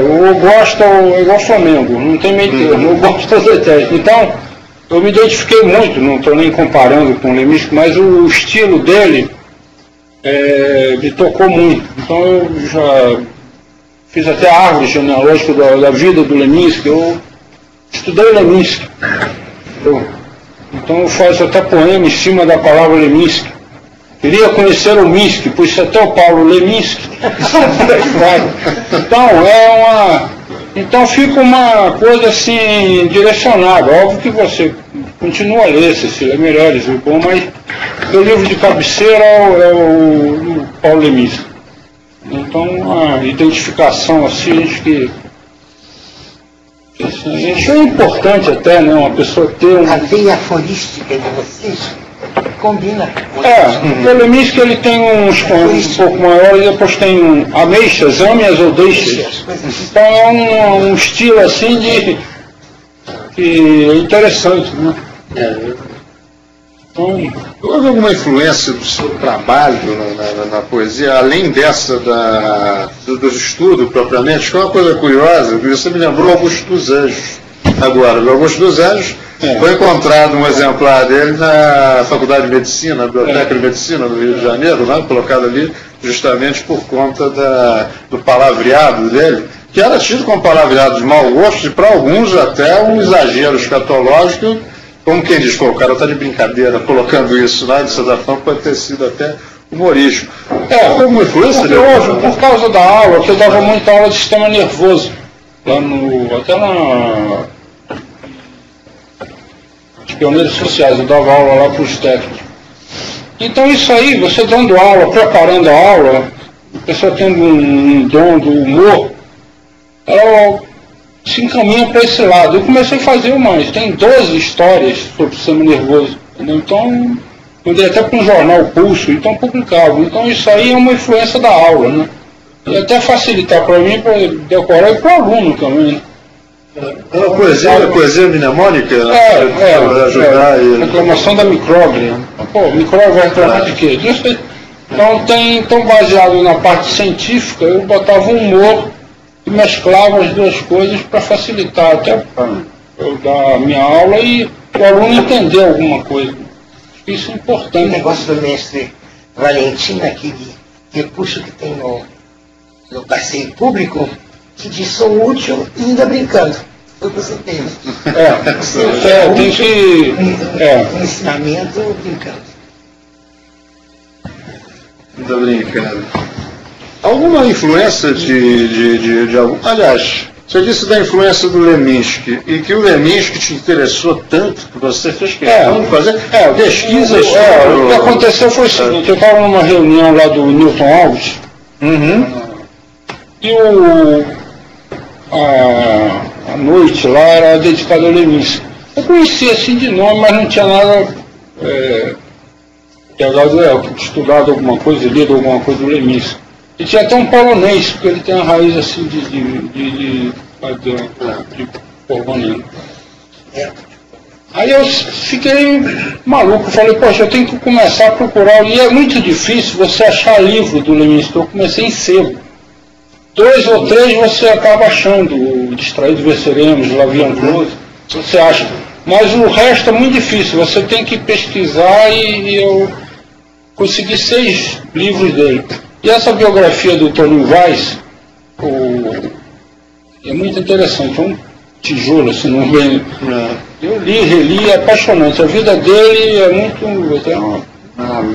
ou gosta ou é igual Flamengo, não tem meio termo, ou gosta ou detesta. Então, eu me identifiquei muito, não estou nem comparando com o Leminski, mas o estilo dele me tocou muito. Então eu já fiz até a árvore genealógica da vida do Leminski, eu estudei Leminski. Então eu faço até poema em cima da palavra Leminski. Queria conhecer o Minski, pus até o Paulo Leminski. Então fica uma coisa assim direcionada. Óbvio que você continua a ler Cecília Meirelles, bom, mas o livro de cabeceira é o Paulo Leminski. Então a identificação assim, acho que isso é importante até, né? Uma pessoa ter A veia aforística de vocês combina com o Leminski ele tem uns poemas um pouco maiores, e depois tem ameixas, ame-as ou deixas. Então é um estilo assim que é interessante, né? Então, houve alguma influência do seu trabalho na poesia, além dessa do estudo propriamente? Que é uma coisa curiosa, você me lembrou Augusto dos Anjos. Agora, o Augusto dos Anjos foi encontrado um exemplar dele na Faculdade de Medicina, na Biblioteca de Medicina do Rio de Janeiro, né, colocado ali justamente por conta do palavreado dele, que era tido como palavreado de mau gosto e para alguns até um exagero escatológico. Como quem diz, o cara está de brincadeira colocando isso, né? De certa forma pode ter sido até humorístico. Alguma influência? Por causa da aula, que eu dava muita aula de sistema nervoso, lá até de pioneiros sociais, eu dava aula lá para os técnicos. Então isso aí, você dando aula, preparando a aula, a pessoa tendo um dom do humor, ela se encaminha para esse lado. Eu comecei a fazer mais. Tem 12 histórias sobre o sistema nervoso. Entendeu? Então, eu dei até para um jornal, o Pulso, então publicava. Então, isso aí é uma influência da aula, né? E até facilitar para mim, para decorar e para o aluno também. Poesia mnemônica? Ajudar ele. Reclamação da micróglia. Pô, micróglia vai reclamar de quê? Então, baseado na parte científica, eu botava um humor e mesclava as duas coisas para facilitar até para eu dar a minha aula e o aluno entender alguma coisa. Isso é importante. O negócio do mestre Valentim, aquele recurso que tem no passeio público, que diz sou útil e ainda brincando. Foi o que você tem. Tem que... Um ensinamento brincando. Ainda brincando. Alguma influência de algum... Aliás, você disse da influência do Leminski, e que o Leminski te interessou tanto que você fez questão de fazer pesquisas sobre... O que aconteceu foi o seguinte, eu estava numa reunião lá do Newton Alves, e a noite lá era dedicada ao Leminski. Eu conhecia assim de nome, mas não tinha nada estudado alguma coisa, lido alguma coisa do Leminski. E tinha até um polonês, porque ele tem uma raiz assim de polonês. Aí eu fiquei maluco, falei, poxa, eu tenho que começar a procurar, e é muito difícil você achar livro do Leminski. Eu comecei em sebo. 2 ou 3 você acaba achando, Distraídos Venceremos, Lavian Close, você acha. Mas o resto é muito difícil, você tem que pesquisar, e eu consegui 6 livros dele. E essa biografia do Toninho Weiss é muito interessante, é um tijolo, assim, não vem. Eu li, reli, é apaixonante. A vida dele é muito.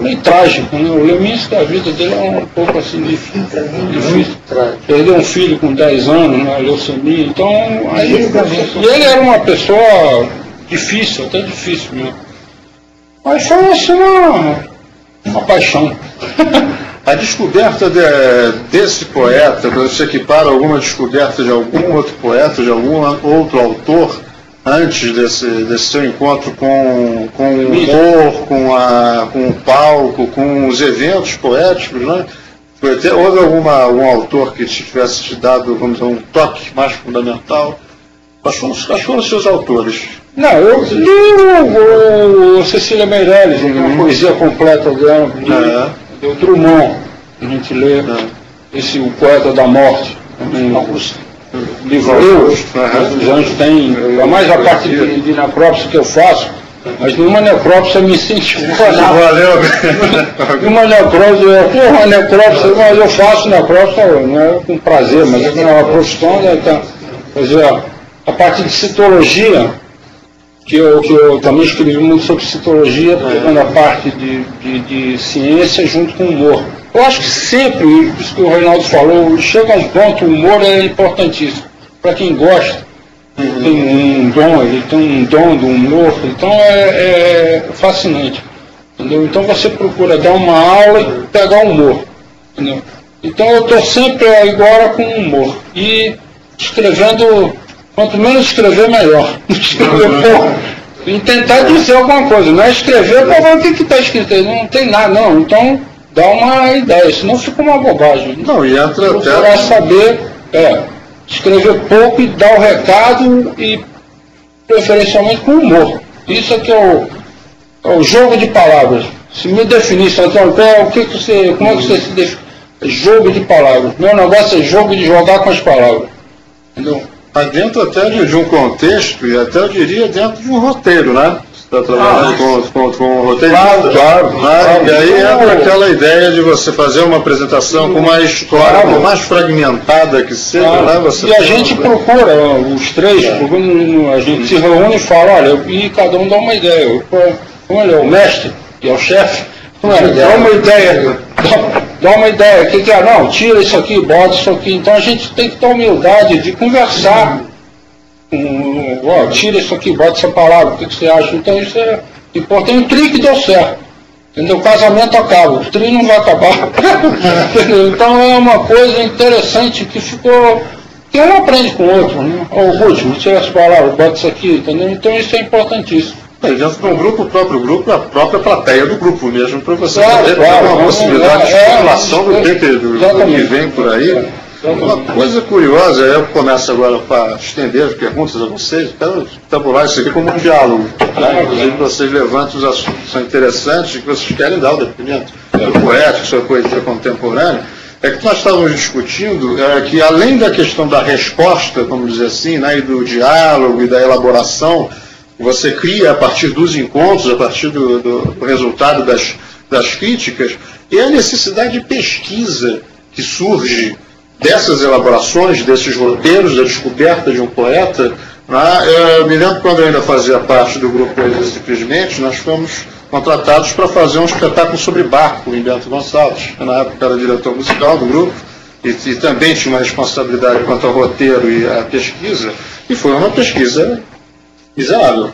Meio trágica, né? O Leminski, a vida dele é um pouco assim difícil. Perdeu um filho com 10 anos, na leucemia, então. Aí, e ele era uma pessoa difícil, até difícil mesmo. Mas foi assim uma paixão. A descoberta desse poeta, você equipara alguma descoberta de algum outro poeta, de algum outro autor, antes desse seu encontro com o humor, com o palco, com os eventos poéticos, né? Houve algum autor que tivesse te dado, vamos dizer, um toque mais fundamental? Quais foram os seus autores? Não, eu li o Cecília Meirelles, uma poesia completa dela, o Drummond, a gente lê, o Poeta da Morte, livro os anjos tem, mais a parte de necrópsia que eu faço, mas numa necrópsia me incentivou. Numa necrópsia, mas eu faço necrópsia não é com prazer, mas é uma profissão, quer dizer, a parte de citologia, que eu também escrevi muito sobre citologia, pegando a parte de ciência junto com o humor. Eu acho que sempre, isso que o Reinaldo falou, chega a um ponto, o humor é importantíssimo. Para quem gosta, ele tem um dom do humor, então é fascinante. Entendeu? Então você procura dar uma aula e pegar o humor. Entendeu? Então eu estou sempre agora com humor. E escrevendo, quanto menos escrever, melhor. Escrever pouco. E tentar dizer alguma coisa. Não é escrever para ver o que está escrito aí. Não tem nada, não. Então dá uma ideia, senão fica uma bobagem. Não, e entra até... Para saber, escrever pouco e dar o recado e preferencialmente com humor. Isso é que é o jogo de palavras. Se me definisse, então, como é que você se define? Jogo de palavras. Meu negócio é jogo de jogar com as palavras. Entendeu? Mas dentro até de um contexto, e até eu diria dentro de um roteiro, né? Você está trabalhando com um roteiro. Claro. E aí entra aquela ideia de você fazer uma apresentação com uma história, por mais fragmentada que seja, né? E a gente procura, os três, a gente se reúne e fala, olha, e cada um dá uma ideia. Como ele é o mestre e é o chefe, dá uma ideia, o que é? Não, tira isso aqui, bota isso aqui. Então a gente tem que ter a humildade de conversar. Tira isso aqui, bota essa palavra, o que você acha? Então isso é importante. O tri que deu certo. Entendeu? O casamento acaba, o tri não vai acabar. Então é uma coisa interessante que ficou. Que um aprende com o outro, né? Ruth, tira essa palavra, bota isso aqui, entendeu? Então isso é importantíssimo. Dentro de um grupo, o próprio grupo, a própria plateia do grupo mesmo, para você poder ter uma possibilidade de especulação do que vem por aí. Uma coisa curiosa, eu começo agora para estender as perguntas a vocês, quero tabular isso aqui como um diálogo. Né? Inclusive vocês levantam os assuntos que são interessantes e que vocês querem dar o depoimento do poético, sobre poesia contemporânea. É que nós estávamos discutindo que além da questão da resposta, vamos dizer assim, né, e do diálogo e da elaboração, você cria a partir dos encontros, a partir do resultado das críticas, e a necessidade de pesquisa que surge dessas elaborações, desses roteiros, da descoberta de um poeta. Eu me lembro quando eu ainda fazia parte do grupo Poesia Simplesmente, nós fomos contratados para fazer um espetáculo sobre Baco, em Bento Gonçalves. Na época era diretor musical do grupo, e também tinha uma responsabilidade quanto ao roteiro e à pesquisa, e foi uma pesquisa miserável.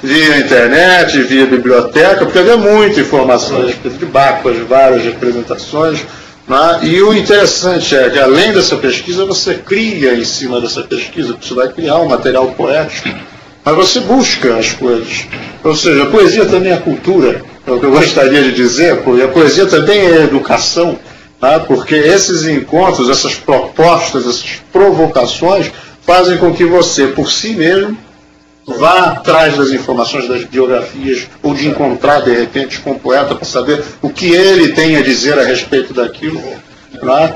Via internet, via biblioteca, porque havia muita informação a respeito de Bach, as várias representações, né? E o interessante é que, além dessa pesquisa, você cria em cima dessa pesquisa, você vai criar um material poético, mas você busca as coisas. Ou seja, a poesia também é cultura, é o que eu gostaria de dizer, porque a poesia também é educação, né? Porque esses encontros, essas propostas, essas provocações fazem com que você, por si mesmo, vá atrás das informações das biografias, ou de encontrar, de repente, com o poeta para saber o que ele tem a dizer a respeito daquilo. Né?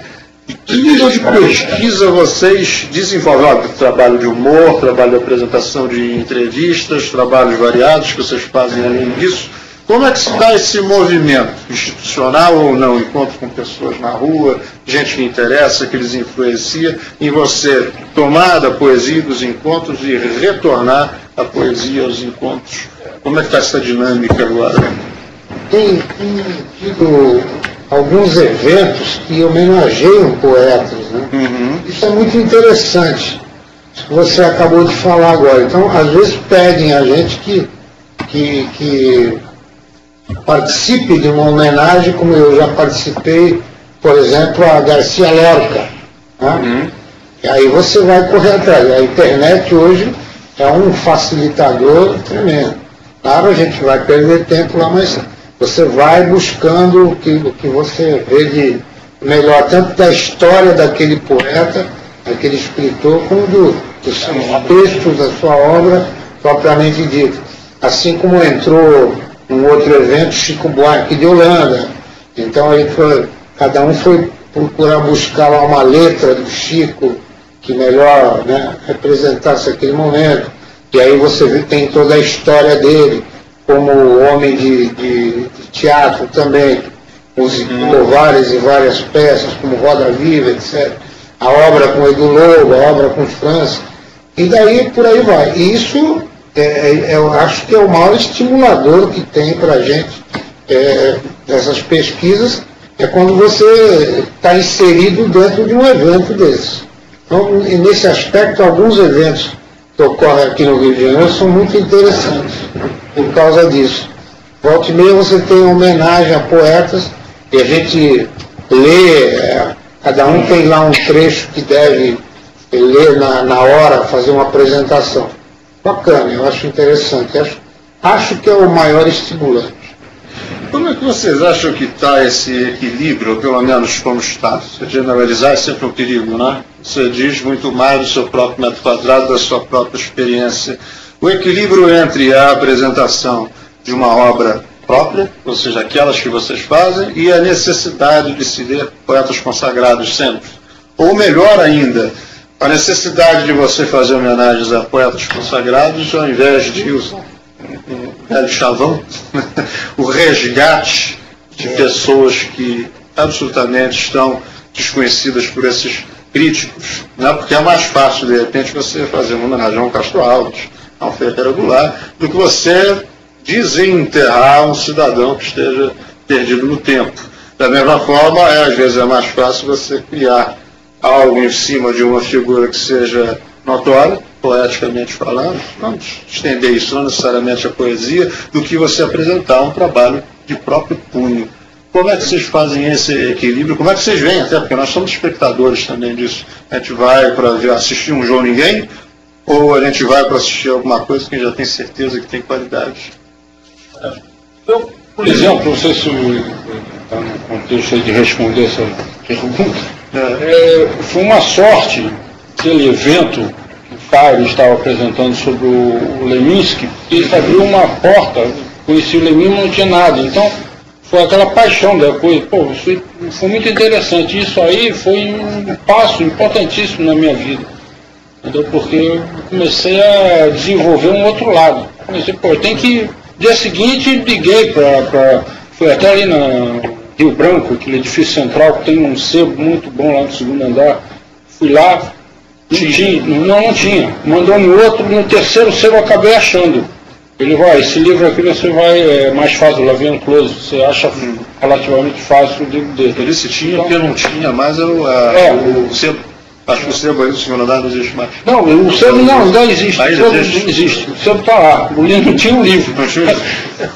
E que nível de pesquisa vocês desenvolvem? Óbvio, trabalho de humor, trabalho de apresentação de entrevistas, trabalhos variados que vocês fazem além disso. Como é que se dá esse movimento, institucional ou não, encontro com pessoas na rua, gente que interessa, que lhes influencia, em você tomar da poesia dos encontros e retornar a poesia aos encontros? Como é que está essa dinâmica agora? Tem tido alguns eventos que homenageiam poetas, né? Isso é muito interessante, isso que você acabou de falar agora. Então, às vezes pedem a gente que participe de uma homenagem, como eu já participei, por exemplo, a Garcia Lorca. Né? E aí você vai correr atrás. A internet hoje é um facilitador tremendo. Claro, a gente vai perder tempo lá, mas você vai buscando o que você vê de melhor, tanto da história daquele poeta, daquele escritor, como dos textos da sua obra propriamente dita. Assim como entrou um outro evento, Chico Buarque de Holanda. Então cada um foi procurar buscar lá uma letra do Chico que melhor, né, representasse aquele momento. E aí você tem toda a história dele, como homem de teatro também, musicou várias e várias peças, como Roda Viva, etc. A obra com Edu Lobo, a obra com França. E daí por aí vai. E isso eu acho que é o maior estimulador que tem para a gente, essas pesquisas, é quando você está inserido dentro de um evento desse. Então, nesse aspecto, alguns eventos que ocorrem aqui no Rio de Janeiro são muito interessantes por causa disso. Volta e meia você tem homenagem a poetas e a gente lê, cada um tem lá um trecho que deve ler na hora, fazer uma apresentação. Bacana, eu acho interessante. Acho que é o maior estimulante. Como é que vocês acham que está esse equilíbrio, ou pelo menos como está? Se generalizar é sempre um perigo, né? Você diz muito mais do seu próprio metro quadrado, da sua própria experiência. O equilíbrio entre a apresentação de uma obra própria, ou seja, aquelas que vocês fazem, e a necessidade de se ler poetas consagrados sempre. Ou melhor ainda, a necessidade de você fazer homenagens a poetas consagrados, ao invés de usar um velho chavão, o resgate de pessoas que absolutamente estão desconhecidas por esses críticos, né? Porque é mais fácil, de repente, você fazer uma homenagem a um Castro Alves, a um Ferreira Goulart, do que você desenterrar um cidadão que esteja perdido no tempo. Da mesma forma, às vezes é mais fácil você criar algo em cima de uma figura que seja notória, poeticamente falando, vamos estender isso, não necessariamente a poesia, do que você apresentar um trabalho de próprio punho. Como é que vocês fazem esse equilíbrio? Como é que vocês veem, até porque nós somos espectadores também disso. A gente vai para assistir um João Ninguém, ou a gente vai para assistir alguma coisa que a gente já tem certeza que tem qualidade? Eu, por exemplo, não sei se está no contexto de responder essa pergunta, foi uma sorte aquele evento que o Caio estava apresentando sobre o Leminski, que ele abriu uma porta, conheci o Leminski, não tinha nada, então foi aquela paixão da coisa. Pô, isso foi muito interessante, isso aí foi um passo importantíssimo na minha vida, entendeu? Porque eu comecei a desenvolver um outro lado, comecei, tem que, dia seguinte liguei foi até ali na Rio Branco, aquele edifício central que tem um sebo muito bom lá no segundo andar. Fui lá, não tinha. Mandou no outro, no terceiro sebo eu acabei achando. esse livro aqui você vai, é mais fácil, o Lavian Close, você acha relativamente fácil o livro dele. Ele se tinha, porque não tinha, mas o sebo, acho que o sebo aí do segundo andar não existe mais. Não, o sebo ainda existe. O sebo existe. O sebo está lá. O livro não tinha um livro.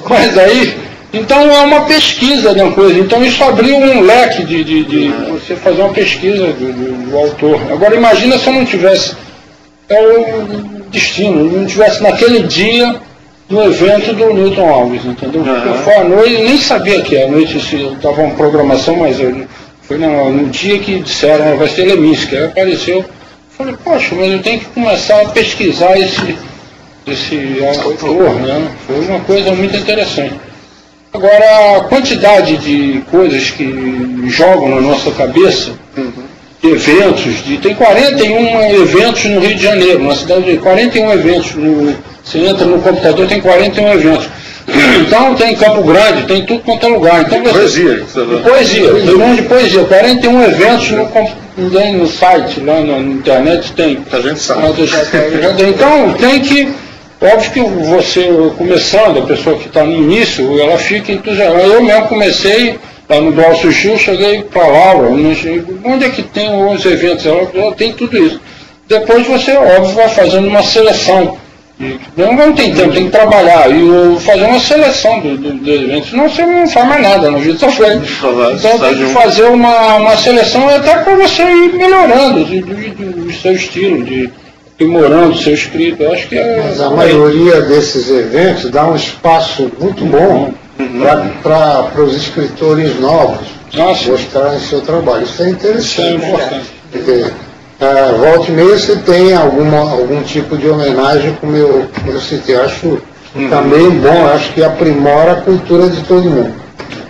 Mas aí, então é uma pesquisa de uma coisa. Então isso abriu um leque de você fazer uma pesquisa do autor. Agora imagina se eu não tivesse, é o destino, eu não tivesse naquele dia no evento do Newton Alves, entendeu? Porque foi à noite, eu nem sabia que à noite estava uma programação, mas foi no dia que disseram, vai ser Leminski, aí apareceu, falei, poxa, mas eu tenho que começar a pesquisar esse autor, né? Foi uma coisa muito interessante. Agora, a quantidade de coisas que jogam na nossa cabeça, eventos, tem 41 eventos no Rio de Janeiro, na cidade de 41 eventos, você entra no computador, tem 41 eventos. Então tem Campo Grande, tem tudo quanto é lugar. Então, poesia. Poesia, tem um monte de poesia, 41 eventos no site, lá na internet tem. A gente sabe. Então tem que, óbvio que você começando, a pessoa que está no início, ela fica entusiasmada. Eu mesmo comecei lá no Glaucio Gil, cheguei para a Laura, onde é que tem os eventos? Ela tem tudo isso. Depois você, óbvio, vai fazendo uma seleção. Não tem tempo, tem que trabalhar e fazer uma seleção dos eventos, senão você não faz mais nada na vida, só foi. Então tem que fazer uma seleção até para você ir melhorando o seu estilo, de aprimorando o seu escrito. Eu acho que Mas a maioria desses eventos dá um espaço muito bom para os escritores novos mostrarem seu trabalho. Isso é interessante. Isso é importante. Porque, volta e meia você tem algum tipo de homenagem, como eu citei. Acho também bom, acho que aprimora a cultura de todo mundo.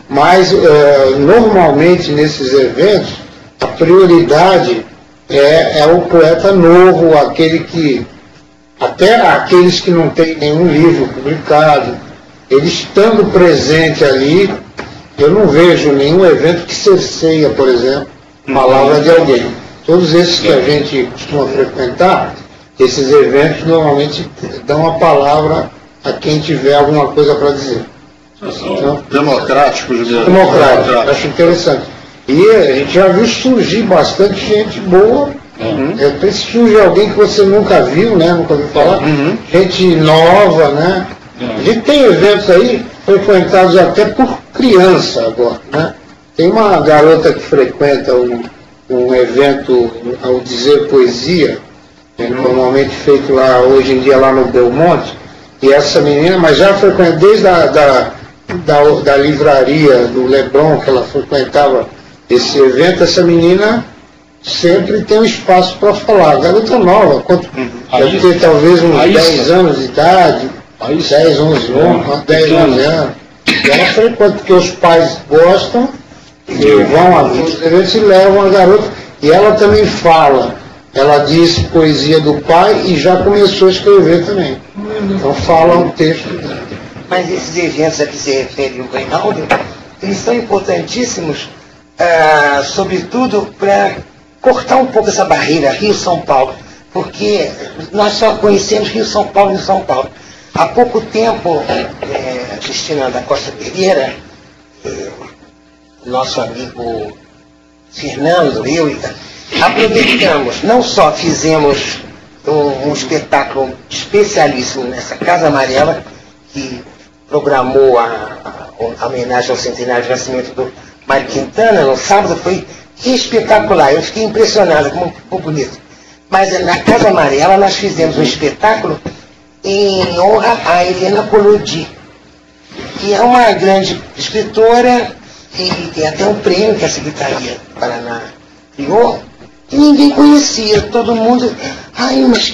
Mas, normalmente, nesses eventos, a prioridade é o poeta novo, até aqueles que não têm nenhum livro publicado, ele estando presente ali, eu não vejo nenhum evento que cerceia, por exemplo, a palavra de alguém. Todos esses que a gente costuma frequentar, esses eventos normalmente dão a palavra a quem tiver alguma coisa para dizer. Então, democráticos. Democrático, acho interessante. E a gente já viu surgir bastante gente boa. Se surge alguém que você nunca viu, né? Nunca ouviu falar. Gente nova, né? A gente tem eventos aí frequentados até por criança agora, né? Tem uma garota que frequenta um evento ao dizer poesia, normalmente feito lá, hoje em dia lá no Belmonte, e essa menina, mas já frequenta desde da livraria do Leblon, que ela frequentava esse evento, essa menina sempre tem um espaço para falar. Garota nova, deve ter talvez uns 10 anos de idade, 10, 11 anos. E ela frequenta, porque os pais gostam, e vão a muitos eventos e levam a garota. E ela também fala, ela diz poesia do pai e já começou a escrever também. Então fala um texto. Mas esses eventos a que se refere o Reinaldo, eles são importantíssimos, sobretudo para cortar um pouco essa barreira Rio-São Paulo, porque nós só conhecemos Rio-São Paulo e São Paulo. Há pouco tempo, Cristina da Costa Pereira, nosso amigo Fernando, eu, aproveitamos, não só fizemos um espetáculo especialíssimo nessa Casa Amarela, que programou a homenagem ao centenário de nascimento do Mário Quintana, no sábado, foi espetacular, eu fiquei impressionado, como ficou bonito. Mas na Casa Amarela nós fizemos um espetáculo em honra a Helena Collodi, que é uma grande escritora, e tem até um prêmio que a Secretaria do Paraná criou, que ninguém conhecia, todo mundo, mas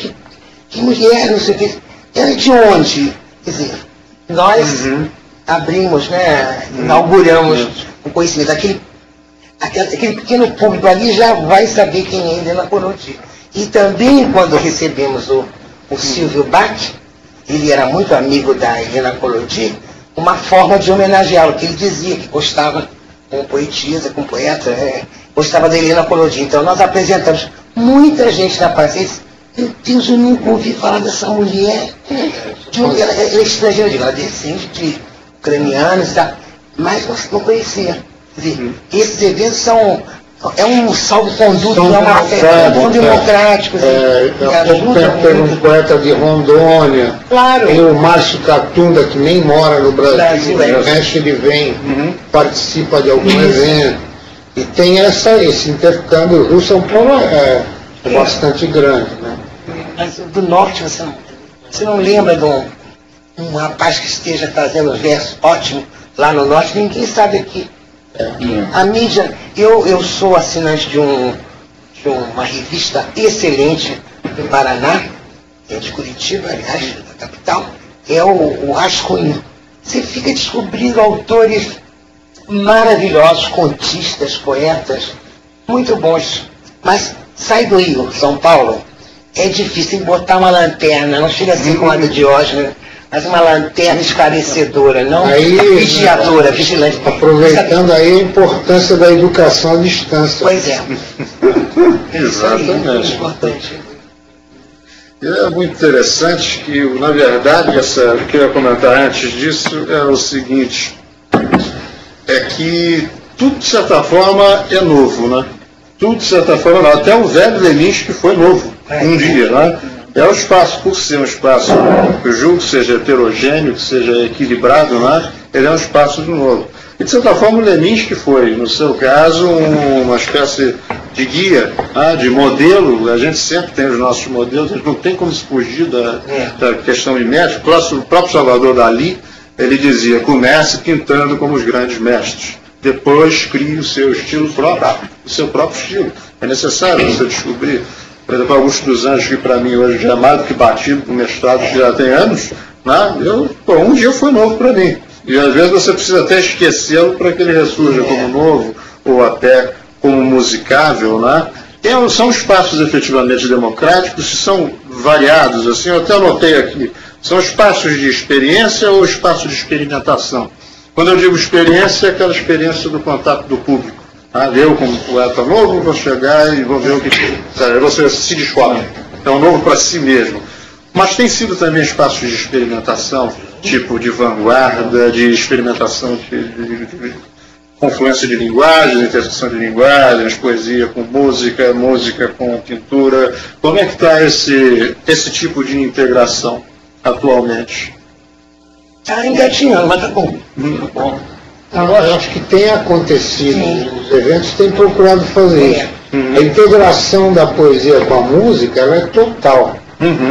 que mulher, não sei o que, ela é de onde? Quer dizer, nós abrimos, né, inauguramos o conhecimento, aquele pequeno público ali já vai saber quem é Helena Collodi. E também quando recebemos o Silvio Bach, ele era muito amigo da Helena Collodi, uma forma de homenageá-lo, que ele dizia que gostava, como poetisa, como poeta, gostava da Helena Collodi. Então nós apresentamos muita gente na praça. Meu Deus, eu nunca ouvi falar dessa mulher. ela é estrangeira, ela descende de ucranianos e tal, mas não conhecia. Quer dizer, esses eventos é um salvo-conduto, são democráticos. Tem um poeta de Rondônia, claro. Tem o Márcio Catunda, que nem mora no Brasil, ele vem, participa de algum evento. E tem esse intercâmbio. O São Paulo é bastante grande, né? Mas do norte você não lembra de um rapaz que esteja fazendo verso ótimo lá no norte? Ninguém sabe aqui. A mídia, eu sou assinante de uma revista excelente do Paraná, de Curitiba, aliás, da capital, é o Rascunho. Você fica descobrindo autores maravilhosos, contistas, poetas, muito bons. Mas sai do Rio, São Paulo, é difícil botar uma lanterna, não chega a ser como a do Diógenes, mas uma lanterna esclarecedora, não vigiadora, vigilante. Aproveitando aí a importância da educação à distância. Pois é. Exatamente. É importante. É muito interessante que, na verdade, o que eu ia comentar antes disso é o seguinte, é que tudo, de certa forma, é novo, né? Tudo, de certa forma, até o velho Leninski foi novo, um dia, né? É o espaço, por ser um espaço, eu julgo que seja heterogêneo, que seja equilibrado, né? Ele é um espaço de novo. E, de certa forma, o Leninski foi, no seu caso, uma espécie de guia, né? De modelo. A gente sempre tem os nossos modelos, a gente não tem como se fugir da questão de mestre. O próprio Salvador Dalí, ele dizia, comece pintando como os grandes mestres. Depois crie o seu estilo próprio, o seu próprio estilo. É necessário você descobrir. Por exemplo, Augusto dos Anjos, que para mim hoje já é mais do que batido com mestrado, que já tem anos, né? Um dia foi novo para mim. E às vezes você precisa até esquecê-lo para que ele ressurja como novo, ou até como musicável, né? São espaços efetivamente democráticos, que são variados, assim, eu até anotei aqui. São espaços de experiência ou espaços de experimentação? Quando eu digo experiência, é aquela experiência do contato do público. Eu, como poeta novo, vou chegar e vou ver o que... Você se descobre. É um novo para si mesmo. Mas tem sido também espaços de experimentação, tipo de vanguarda, de experimentação de confluência de linguagens, interseção de linguagens, poesia com música, música com pintura. Como é que está esse tipo de integração atualmente? Está engatinhando, mas tá bom. Muito bom. Agora, eu acho que tem acontecido, os eventos têm procurado fazer isso. A integração da poesia com a música, ela é total.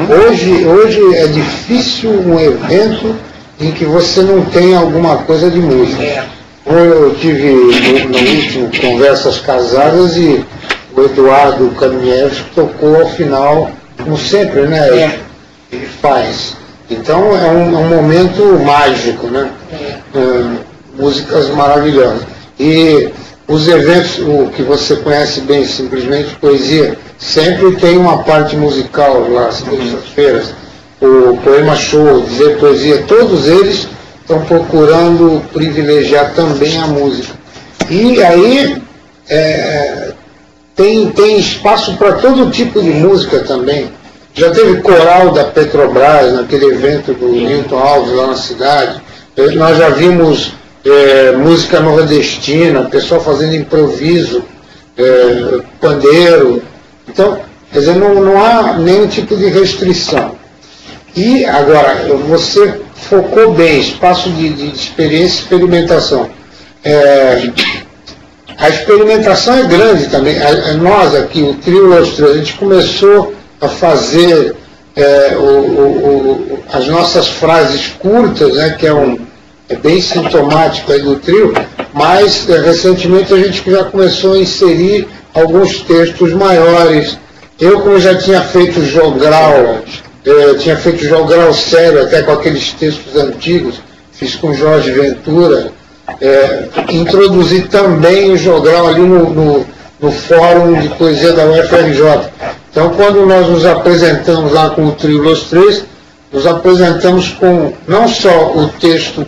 Hoje é difícil um evento em que você não tem alguma coisa de música. Eu tive no último Conversas Casadas e o Eduardo Kamievski tocou ao final, como sempre, né? Ele faz. Então é um momento mágico, né? Músicas maravilhosas. E os eventos, o que você conhece bem, simplesmente poesia, sempre tem uma parte musical lá, às terças-feiras. O Poema Show, Dizer Poesia, todos eles estão procurando privilegiar também a música. E aí tem espaço para todo tipo de música também. Já teve coral da Petrobras, naquele evento do Newton Alves lá na cidade. Nós já vimos música nordestina, pessoal fazendo improviso, pandeiro. Então, quer dizer, não há nenhum tipo de restrição. E agora, você focou bem, espaço de experiência e experimentação. A experimentação é grande também. Nós aqui, o Trio Los Tres, a gente começou a fazer as nossas frases curtas, né, que é bem sintomático aí do trio, mas recentemente a gente já começou a inserir alguns textos maiores. Eu, como já tinha feito jogral, tinha feito jogral sério, até com aqueles textos antigos, fiz com Jorge Ventura, introduzi também o jogral ali no Fórum de Poesia da UFRJ. Então, quando nós nos apresentamos lá com o Trio Los Tres, nos apresentamos com não só o texto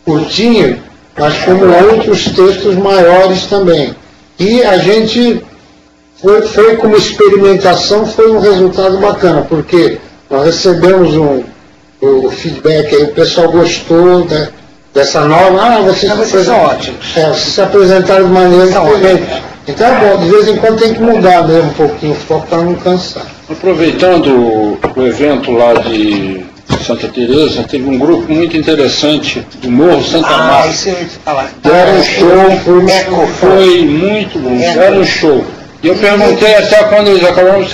curtinho, mas como outros textos maiores também. E a gente foi como experimentação, foi um resultado bacana, porque nós recebemos o feedback, aí o pessoal gostou dessa nova. Vocês são ótimos. Vocês se apresentaram de maneira diferente. Então é bom, de vez em quando tem que mudar mesmo um pouquinho o foco para não cansar. Aproveitando o evento lá de Santa Teresa, teve um grupo muito interessante do Morro Santa Marta. Isso eu ia te falar. Deram um show, foi muito bom, deram um show. E eu perguntei até quando eles acabaram, a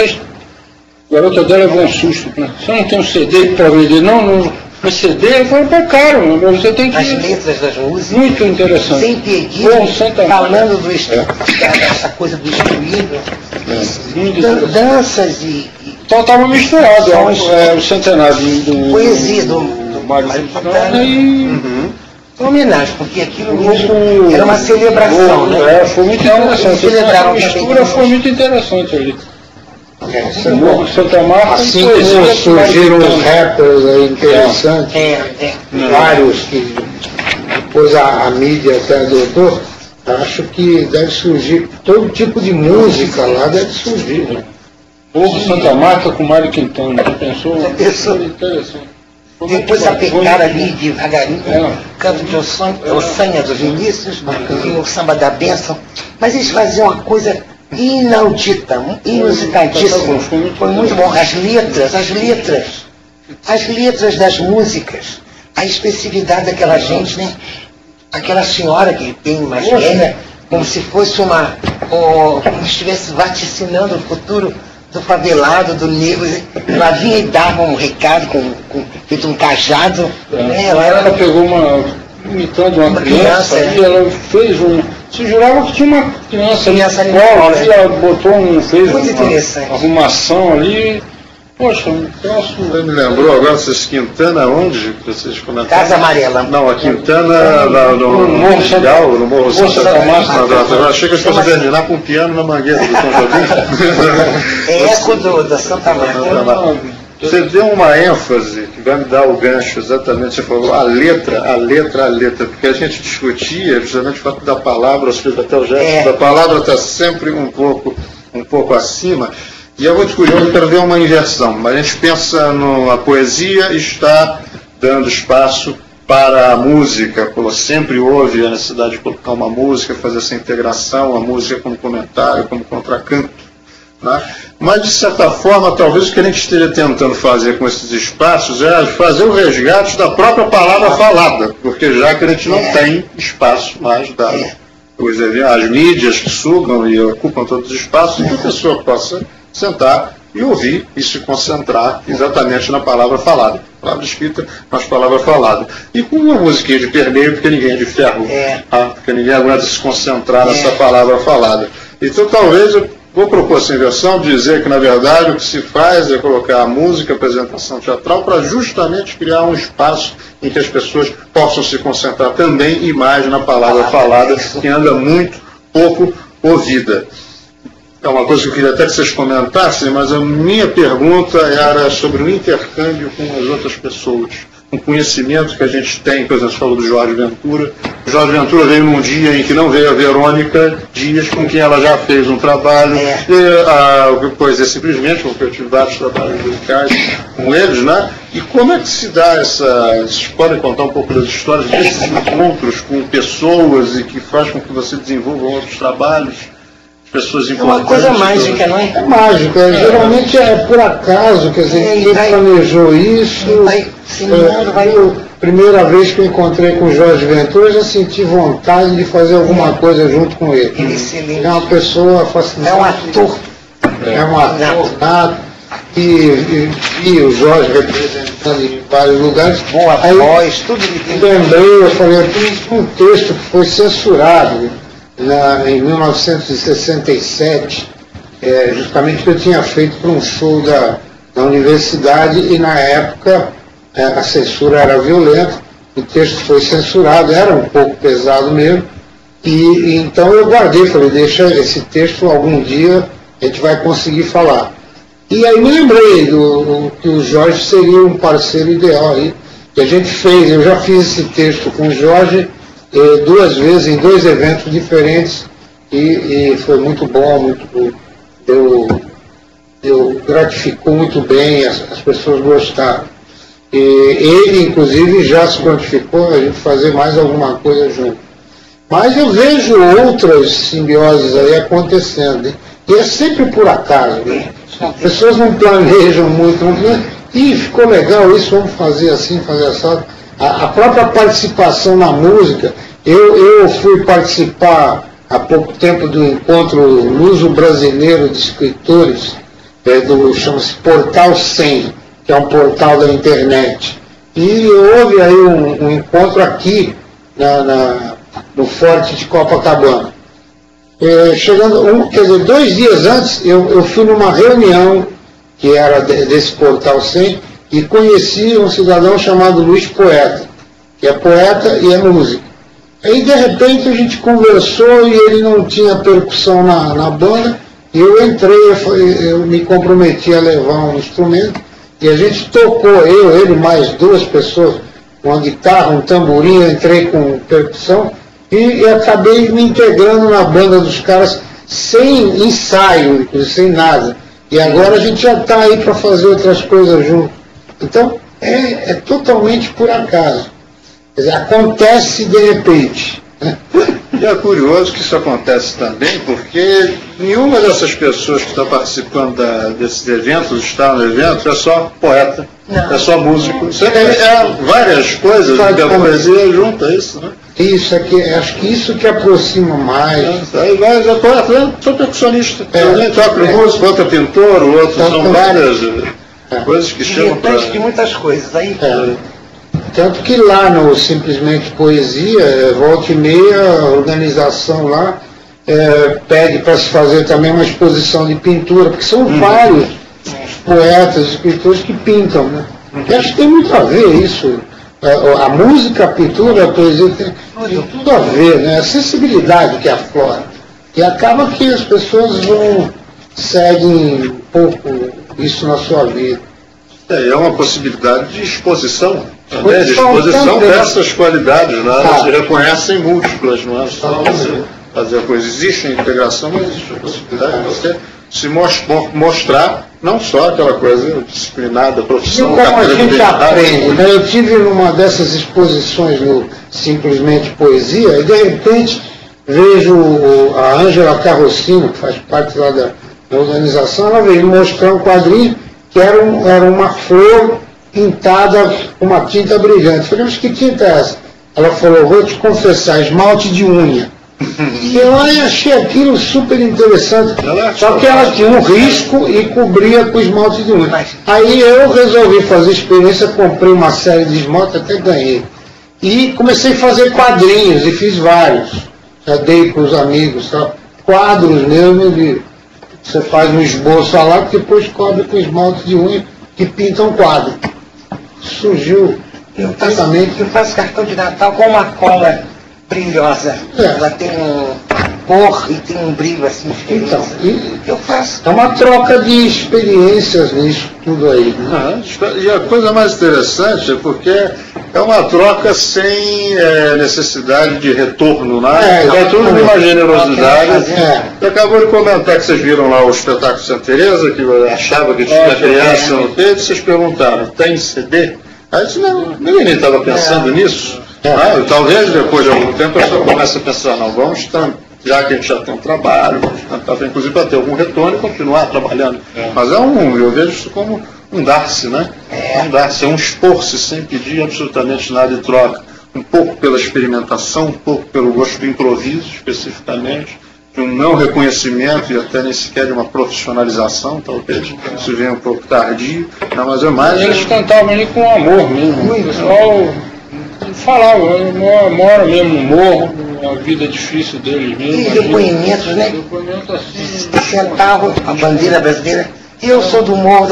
garota dela levou um susto, né? Você não tem um CD para vender? Não, mas CD, eu falei, pô, caro, você tem que... As letras das músicas. Muito interessante. Sem peguismo, falando dessa coisa do excluído. Danças e... Então estava misturado, o centenário do poesia do Mário Quintana e... homenagem, porque aquilo mesmo era uma celebração, né? Foi muito interessante. A mistura foi muito interessante ali. Santa Marta, assim como surgiram os rappers aí interessantes, vários que depois a mídia até adotou, acho que deve surgir todo tipo de música lá, deve surgir. Né? Morro Santa Marta com Mário Quintana, já pensou? Interessante. Depois a pecada ali devagarinho, canto de Ossanha dos Vinícius, e o samba da bênção, mas eles faziam uma coisa inaudita, inusitadíssima. Foi muito bom. As letras das músicas, a expressividade daquela gente, né? Aquela senhora que tem mais velha, como se fosse como se estivesse vaticinando o futuro do favelado, do negro. Ela vinha e dava um recado feito um cajado. Ela pegou imitando uma criança e ela fez se jurava que tinha uma criança ali na escola, e ela botou fez uma arrumação ali. Poxa, Você me lembrou agora, vocês Quintana onde? Vocês comentaram? Casa Amarela. Não, a Quintana no Morro Central, no Morro Santa Marta. Eu achei que eu fosse terminar com um piano na mangueira do São Jobim. É eco da Santa Marta. Você deu uma ênfase que vai me dar o gancho exatamente, você falou a letra, porque a gente discutia justamente o fato da palavra, até o gesto da palavra está sempre um pouco acima, e eu vou discutir, eu quero ver uma inversão, a gente pensa a poesia está dando espaço para a música, sempre houve a necessidade de colocar uma música, fazer essa integração, a música como comentário, como contracanto. Né? Mas, de certa forma, talvez o que a gente esteja tentando fazer com esses espaços é fazer o resgate da própria palavra falada, porque já que a gente não tem espaço mais dado. As mídias que sugam e ocupam todos os espaços, que a pessoa possa sentar e ouvir e se concentrar exatamente na palavra falada. Palavra escrita, mas palavra falada. E com uma musiquinha de permeio, porque ninguém é de ferro, porque ninguém aguenta se concentrar nessa palavra falada. Então, talvez vou propor essa inversão, dizer que, na verdade, o que se faz é colocar a música, a apresentação teatral, para justamente criar um espaço em que as pessoas possam se concentrar também e mais na palavra falada, que anda muito pouco ouvida. É uma coisa que eu queria até que vocês comentassem, mas a minha pergunta era sobre o intercâmbio com as outras pessoas. Um conhecimento que a gente tem, por exemplo, você falou do Jorge Ventura. O Jorge Ventura veio num dia em que não veio a Verônica Dias, com quem ela já fez um trabalho. Pois é, simplesmente, porque eu tive vários trabalhos musicais com eles, né? E como é que se dá vocês podem contar um pouco das histórias desses encontros com pessoas e que faz com que você desenvolva outros trabalhos? Pessoas importantes. É uma coisa mágica, não é? É mágica, geralmente é por acaso, quer dizer, quem planejou isso. Primeira vez que eu encontrei com o Jorge Ventura, eu já senti vontade de fazer alguma coisa junto com ele. Excelente. É uma pessoa fascinante. É um ator. É um ator nato. E o Jorge representando em vários lugares. Boa voz, tudo que tem. Lembrei, eu falei, tem um texto que foi censurado em 1967, justamente que eu tinha feito para um show da universidade, e na época a censura era violenta, o texto foi censurado, era um pouco pesado mesmo, e então eu guardei, falei, deixa esse texto, algum dia a gente vai conseguir falar. E aí me lembrei que o Jorge seria um parceiro ideal aí, que a gente fez, eu já fiz esse texto com o Jorge, 2 vezes em 2 eventos diferentes, e foi muito bom, gratificou muito bem, as pessoas gostaram. E ele, inclusive, já se prontificou a gente fazer mais alguma coisa junto. Mas eu vejo outras simbioses aí acontecendo. Hein? E é sempre por acaso. Né? As pessoas não planejam muito. E ficou legal isso, vamos fazer assim, fazer assado. A própria participação na música. Eu fui participar há pouco tempo do encontro luso-brasileiro de escritores, chama-se Portal 100, que é um portal da internet. E houve aí um encontro aqui no Forte de Copacabana. Quer dizer, 2 dias antes, eu fui numa reunião que era desse Portal 100 e conheci um cidadão chamado Luiz Poeta, que é poeta e é músico. Aí, de repente, a gente conversou e ele não tinha percussão na banda, e eu entrei, eu me comprometi a levar um instrumento, e a gente tocou, ele mais 2 pessoas, uma guitarra, um tamborim, eu entrei com percussão, e acabei me integrando na banda dos caras sem ensaio, sem nada. E agora a gente já está aí para fazer outras coisas junto. Então, é totalmente por acaso. Quer dizer, acontece de repente. Né? E é curioso que isso acontece também, porque nenhuma dessas pessoas que está participando desses eventos, está no evento, é só poeta, é só músico. Você várias coisas da poesia junto, é isso, né? Isso aqui, acho que isso que aproxima mais. Aí vai, eu sou percussionista. Alguém toca música, outro é pintor, o outro são várias coisas que chamam para... de muitas coisas. Aí... Tanto que lá no Simplesmente Poesia, volta e meia, a organização lá pede para se fazer também uma exposição de pintura, porque são vários poetas, escritores que pintam, né? E acho que tem muito a ver isso. A música, a pintura, a poesia tem tudo a ver, né? A sensibilidade que aflora. E acaba que as pessoas seguem um pouco isso na sua vida. É uma possibilidade de exposição também, de exposição dessas qualidades, né? Elas se reconhecem múltiplas, não é só você fazer a coisa. Existe a integração, mas existe a possibilidade de você se mostrar não só aquela coisa disciplinada, profissão. E como a gente aprende, né? Eu tive numa dessas exposições no Simplesmente Poesia, e de repente vejo a Ângela Carrocino, que faz parte lá da organização, ela veio mostrar um quadrinho que era uma flor pintada com uma tinta brilhante. Eu falei, mas que tinta é essa? Ela falou, vou te confessar, esmalte de unha. E eu achei aquilo super interessante. Só que ela tinha um risco e cobria com esmalte de unha. Aí eu resolvi fazer experiência, comprei uma série de esmalte, até ganhei. E comecei a fazer quadrinhos, e fiz vários. Já dei para os amigos, tá? Quadros mesmo, você faz um esboço lá, que depois cobre com esmalte de unha, que pinta um quadro. Surgiu Eu faço cartão de Natal com uma cola brilhosa. Ela tem cor e tem um brilho assim diferente. Então, eu faço. É uma troca de experiências nisso tudo aí. Né? E a coisa mais interessante é porque é uma troca sem necessidade de retorno, né? Vai tudo numa generosidade. E acabou de comentar que vocês viram lá o espetáculo Santa Teresa, que eu achava que tinha criança no texto, vocês perguntaram, tem CD? Aí eu disse, não, ninguém nem estava pensando nisso. Talvez depois de algum tempo a pessoa comece a pensar, não, vamos já que a gente já tem um trabalho, vamos tentar, inclusive, para ter algum retorno e continuar trabalhando. Mas eu vejo isso como um dar-se, né? Um dar-se, é um expor-se sem pedir absolutamente nada em troca. Um pouco pela experimentação, um pouco pelo gosto do improviso, especificamente, de um não reconhecimento e até nem sequer de uma profissionalização, talvez, isso venha um pouco tardio, não, mas é mais... Eles cantavam ali com amor mesmo, o pessoal falava, eu moro mesmo no morro, a vida difícil deles mesmo. E depoimentos, né? Depoimento assim... Sentavam a bandeira brasileira, eu sou do morro,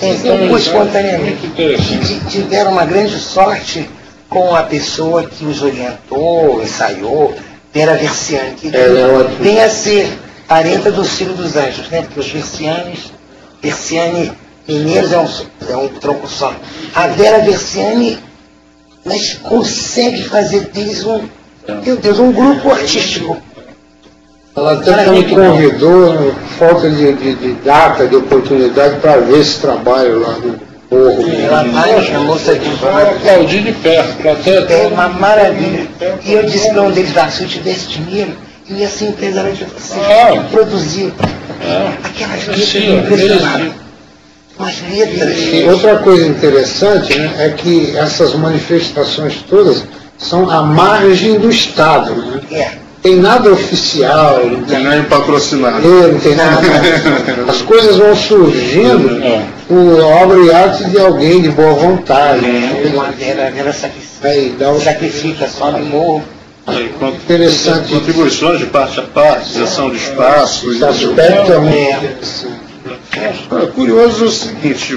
então, espontaneamente. E tiveram uma grande sorte com a pessoa que os orientou, ensaiou, Vera Versiani, que vem a ser parenta do Ciro dos Anjos, né? Porque os Versiani mineiros é um tronco só. A Vera Versiani, mas consegue fazer deles um grupo artístico. Ela até me convidou, falta de data, de oportunidade para ver esse trabalho lá Ela vai, a moça de aplaudir de perto, plateia é uma maravilha. E eu disse para um deles lá, se eu tivesse dinheiro, eu ia ser empresário de vocês, produzir aquelas letras impressionantes. Umas letras. E outra coisa interessante, né, é que essas manifestações todas são à margem do Estado. Né? Tem nada oficial, não tem nem patrocinado. Não tem nada. As coisas vão surgindo por obra e arte de alguém de boa vontade. Ela sacrifica só no morro. Interessante. Contribuições de parte a parte, gestão de espaços. Esse aspecto também é interessante. Curioso o seguinte,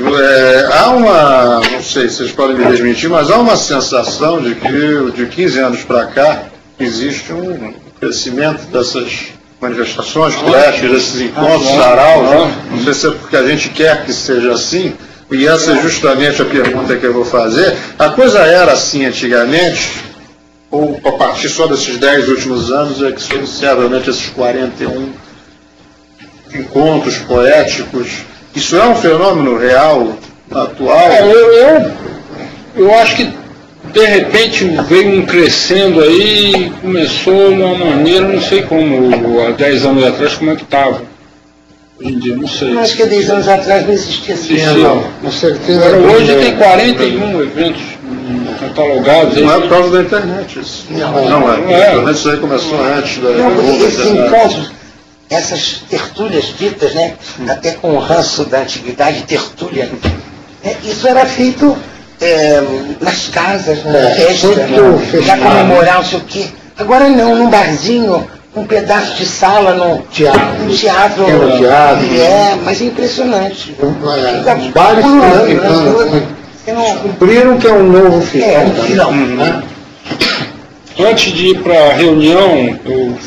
há uma, não sei se vocês podem me desmentir, mas há uma sensação de que de 15 anos para cá existe um crescimento dessas manifestações, palestras, desses encontros, saraus, não sei se é porque a gente quer que seja assim, e essa é justamente a pergunta que eu vou fazer. A coisa era assim antigamente, ou a partir só desses 10 últimos anos é que se observa realmente esses 41 encontros poéticos? Isso é um fenômeno real, atual? Eu acho que de repente veio um crescendo aí e começou de uma maneira, não sei como, há 10 anos atrás, como é que estava. Hoje em dia, não sei. Acho que há 10 anos atrás não existia assim. Com certeza. Agora, hoje tem 41 eventos catalogados. Não é por causa da internet isso. Não é. A internet isso aí começou antes da esses encontros, essas tertúlias ditas, né, até com o ranço da antiguidade, tertúlia, isso era feito nas casas, na festa, para comemorar não sei o quê. Agora não, num barzinho, um pedaço de sala, no teatro. Mas é impressionante. Os bares descobriram que é um novo fenômeno. Antes de ir para a reunião, eu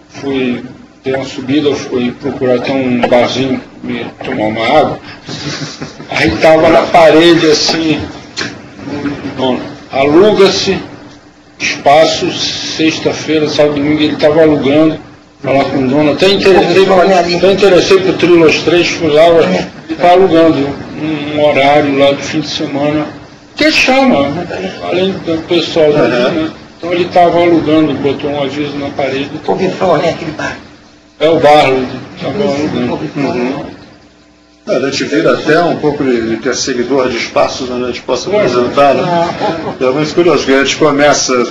fui ter uma subida, fui procurar até um barzinho me tomar uma água. Aí estava na parede assim, aluga-se espaço, sexta-feira, sábado, domingo, ele estava alugando, falar com o dono, até interessei para o Trio Los Três, fui lá, ele está alugando um horário lá do fim de semana, que chama, né? Além do pessoal dali, né? Então ele estava alugando, botou um aviso na parede. Couve-flor, né? Aquele bar. É o bar, ele estava alugando. A gente vira até um pouco de ter seguidor de espaços onde a gente possa apresentar. É muito curioso, que a gente começa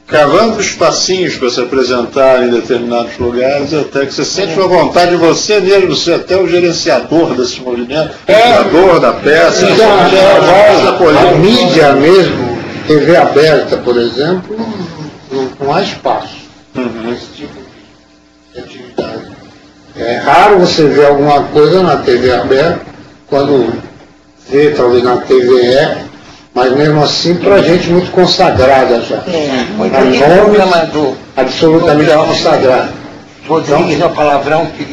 cavando espacinhos para se apresentar em determinados lugares, até que você sente uma vontade de você mesmo ser até o gerenciador desse movimento, o criador da peça. A mídia mesmo, TV aberta, por exemplo, não há espaço nesse tipo de atividade. É raro você ver alguma coisa na TV aberta, quando vê talvez na TVE, mas mesmo assim para gente muito consagrada já. Absolutamente consagrada. Rodrigues é o palavrão que...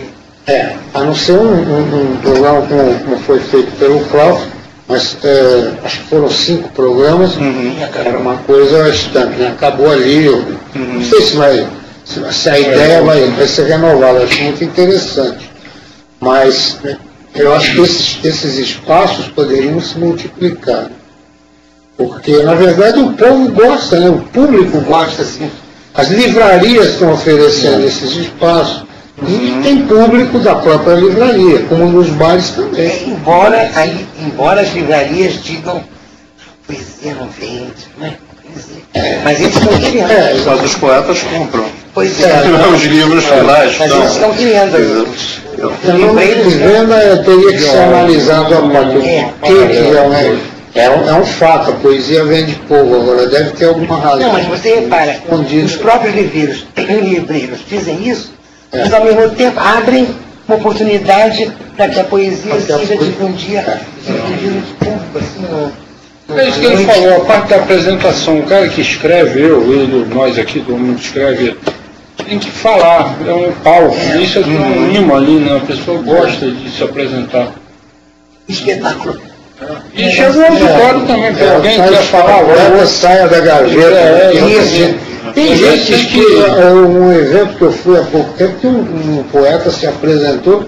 a não ser um programa como foi feito pelo Cláudio, mas acho que foram 5 programas, era uma coisa estanque, né? Acabou ali, não sei se a ideia vai ser renovada, acho muito interessante. Mas eu acho que esses espaços poderiam se multiplicar. Porque, na verdade, o povo gosta, né? O público gosta, assim. As livrarias estão oferecendo esses espaços. E tem público da própria livraria, como nos bares também. Embora as livrarias digam poesia não vende, né? Mas eles estão criando. Mas os poetas compram. Pois é. Os livros lá estão. Mas eles estão criando. O número de venda teria que ser analisado a partir é um fato, a poesia vende pouco, agora deve ter alguma razão. Não, mas você repara, os próprios livreiros dizem isso, mas ao mesmo tempo abrem uma oportunidade para que a poesia seja difundida de público, assim, é isso que ele falou, a parte da apresentação, o cara que escreve, nós aqui, todo mundo que escreve, tem que falar, é um palco, isso é um imã ali, né? A pessoa gosta de se apresentar. Espetáculo. E chega um auditório também, para alguém que quer falar, saia da gaveta. Isso. Tem gente que, um evento que eu fui há pouco tempo, que um poeta se apresentou,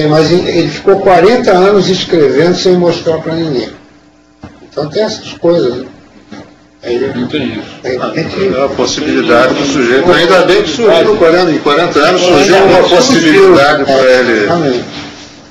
mas ele ficou 40 anos escrevendo sem mostrar para ninguém. Então tem essas coisas. Né? Não tem isso. É a possibilidade do sujeito. Ainda bem que surgiu em 40 anos, surgiu uma possibilidade para ele.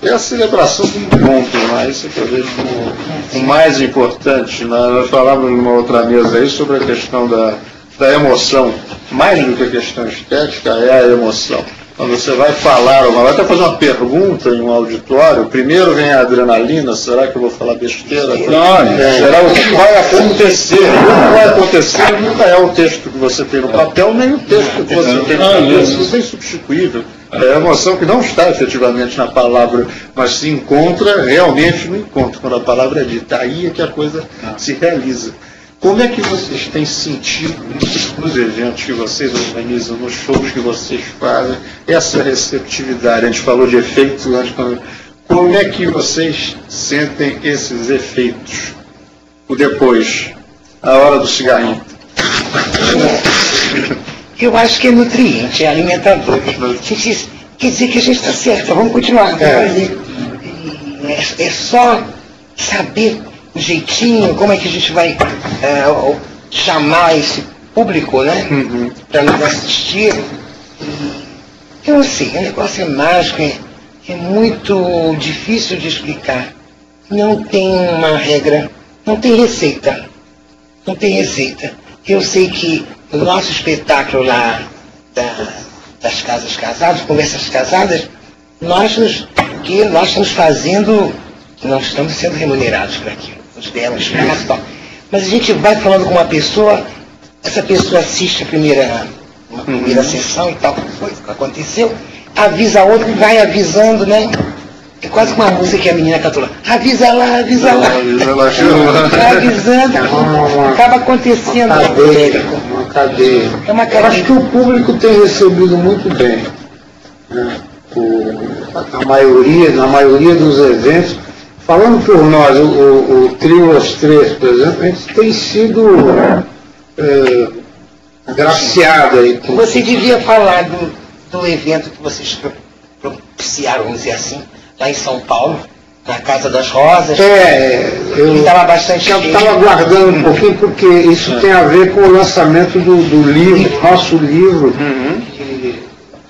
E a celebração de encontro, né? Isso que eu vejo como o mais importante. Nós falávamos numa outra mesa aí sobre a questão da emoção. Mais do que a questão estética é a emoção. Quando você vai falar, vai até fazer uma pergunta em um auditório, primeiro vem a adrenalina, será que eu vou falar besteira? Será o que vai acontecer? O que vai acontecer nunca é o texto que você tem no papel, nem o texto que você tem no papel. Isso é insubstituível. É a emoção que não está efetivamente na palavra, mas se encontra realmente no encontro, quando a palavra é dita. Aí é que a coisa se realiza. Como é que vocês têm sentido nos eventos que vocês organizam, nos shows que vocês fazem, essa receptividade? A gente falou de efeitos antes. Como é que vocês sentem esses efeitos? O depois, a hora do cigarrinho. Eu acho que é nutriente, é alimentador. Quer dizer que a gente está certo, vamos continuar. É só saber o jeitinho, como é que a gente vai chamar esse público, né? Para nos assistir. Eu não sei, o negócio é mágico, é muito difícil de explicar. Não tem uma regra, não tem receita. Não tem receita. Eu sei que o nosso espetáculo lá das Casas Casadas, Conversas Casadas, nós estamos fazendo, não estamos sendo remunerados por aquilo, nos deram espaço e tal. Mas a gente vai falando com uma pessoa, essa pessoa assiste a primeira sessão e tal, foi o que aconteceu, avisa a outra e vai avisando, né? É quase uma música que a menina cantou lá. Avisa lá, avisa lá. Vai avisando, acaba acontecendo. Uma cadeia. É uma cadeia. Eu acho que o público tem recebido muito bem. Né? Na maioria dos eventos. Falando por nós, o Trio Os Três, por exemplo, a gente tem sido agraciado aí. Você devia falar do evento que vocês propiciaram, vamos dizer assim, lá em São Paulo, na Casa das Rosas. Eu estava bastante estava aguardando um pouquinho, porque isso tem a ver com o lançamento do livro, nosso livro.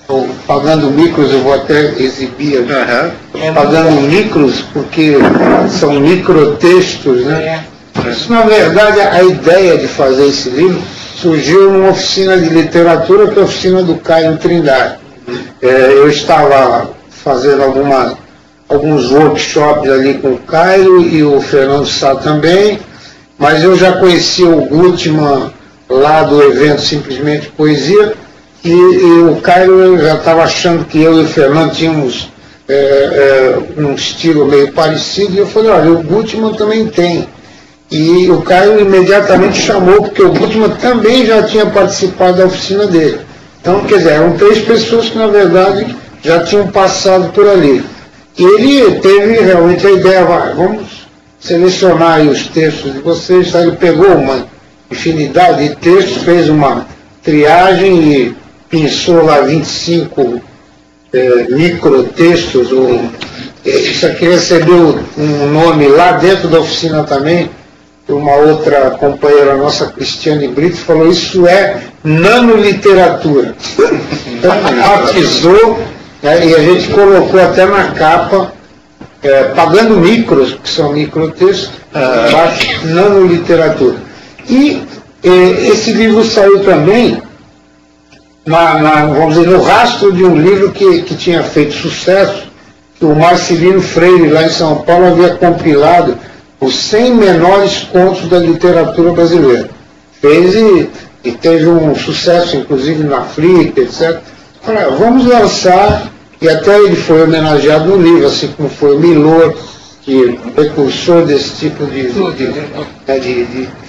Estou pagando micros, eu vou até exibir aqui. Pagando micros, porque são microtextos, né? Isso, na verdade, a ideia de fazer esse livro surgiu numa oficina de literatura, que é a oficina do Caio Trindade. Eu estava fazendo alguns workshops ali com o Caio e o Fernando Sá também, mas eu já conhecia o Gutmann lá do evento Simplesmente Poesia, e o Caio já estava achando que eu e o Fernando tínhamos um estilo meio parecido, e eu falei, olha, o Gutmann também tem. E o Caio imediatamente chamou, porque o Gutmann também já tinha participado da oficina dele. Então, quer dizer, eram 3 pessoas que, na verdade, já tinham passado por ali. E ele teve realmente a ideia, vamos selecionar aí os textos de vocês. Aí ele pegou uma infinidade de textos, fez uma triagem e pensou lá 25 microtextos. Isso aqui recebeu um nome lá dentro da oficina também. Uma outra companheira nossa, Cristiane Brito, falou: isso é nanoliteratura. Então, batizou, né, e a gente colocou até na capa, pagando micros, que são microtextos, nanoliteratura. E esse livro saiu também, vamos dizer, no rastro de um livro que tinha feito sucesso, que o Marcelino Freire, lá em São Paulo, havia compilado os 100 menores contos da literatura brasileira. Fez e teve um sucesso, inclusive na Flip, etc. Olha, vamos lançar, e até ele foi homenageado no livro, assim como foi o Milor, que é precursor desse tipo de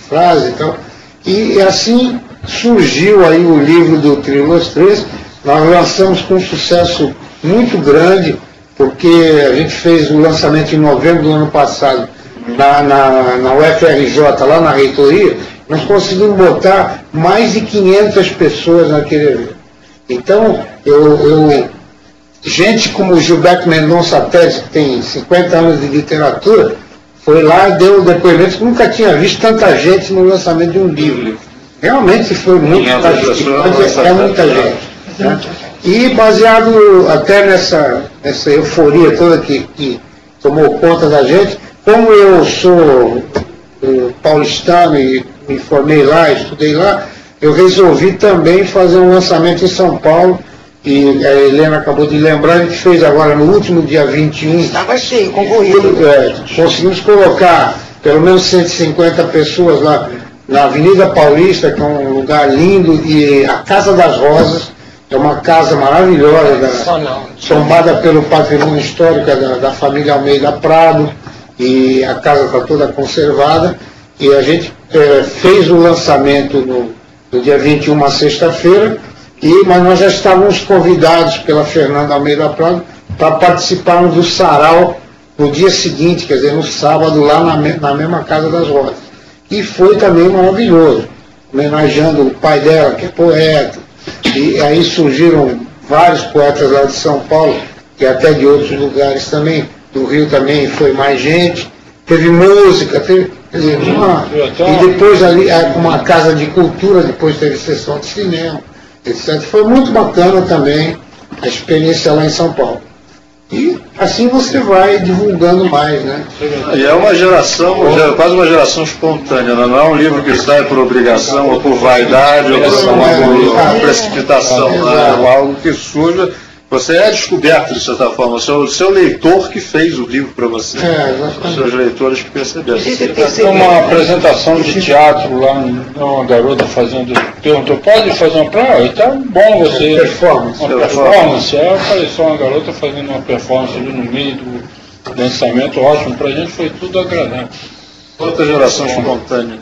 frase e tal. E assim surgiu aí o livro do Trio Os Três. Nós lançamos com um sucesso muito grande, porque a gente fez o lançamento em novembro do ano passado, na UFRJ, lá na reitoria. Nós conseguimos botar mais de 500 pessoas naquele evento. Então, gente como o Gilberto Mendonça Teles, que tem 50 anos de literatura, foi lá, deu depoimento que nunca tinha visto tanta gente no lançamento de um livro. Realmente foi muita gente, é muita gente. Né? E baseado até nessa euforia toda que tomou conta da gente, como eu sou paulistano e me formei lá, estudei lá, eu resolvi também fazer um lançamento em São Paulo, e a Helena acabou de lembrar, a gente fez agora no último dia 21. Estava cheio, concorrido. Conseguimos colocar pelo menos 150 pessoas lá na Avenida Paulista, que é um lugar lindo, e a Casa das Rosas, é uma casa maravilhosa, tombada pelo patrimônio histórico da família Almeida Prado, e a casa está toda conservada, e a gente fez o lançamento no dia 21, uma sexta-feira, mas nós já estávamos convidados pela Fernanda Almeida Prado para participarmos do sarau no dia seguinte, quer dizer, no sábado, lá na mesma Casa das Rosas. E foi também maravilhoso, homenageando o pai dela, que é poeta. E aí surgiram vários poetas lá de São Paulo, e até de outros lugares também, do Rio também foi mais gente, teve música, quer dizer, e depois ali uma casa de cultura, depois teve sessão de cinema, etc. Foi muito bacana também a experiência lá em São Paulo. E assim você vai divulgando mais, né? E é uma geração, quase uma geração espontânea, não é um livro que sai por obrigação, ou por vaidade, ou por precipitação, é algo que surge. Você é descoberto, de certa forma, o seu leitor que fez o livro para você, os seus leitores que perceberam. Tem uma apresentação de teatro lá, uma garota fazendo, perguntou, pode fazer uma prova? Então, bom você... Performance. Apareceu uma garota fazendo uma performance ali no meio do lançamento, ótimo, pra gente foi tudo agradável. Outra geração espontânea.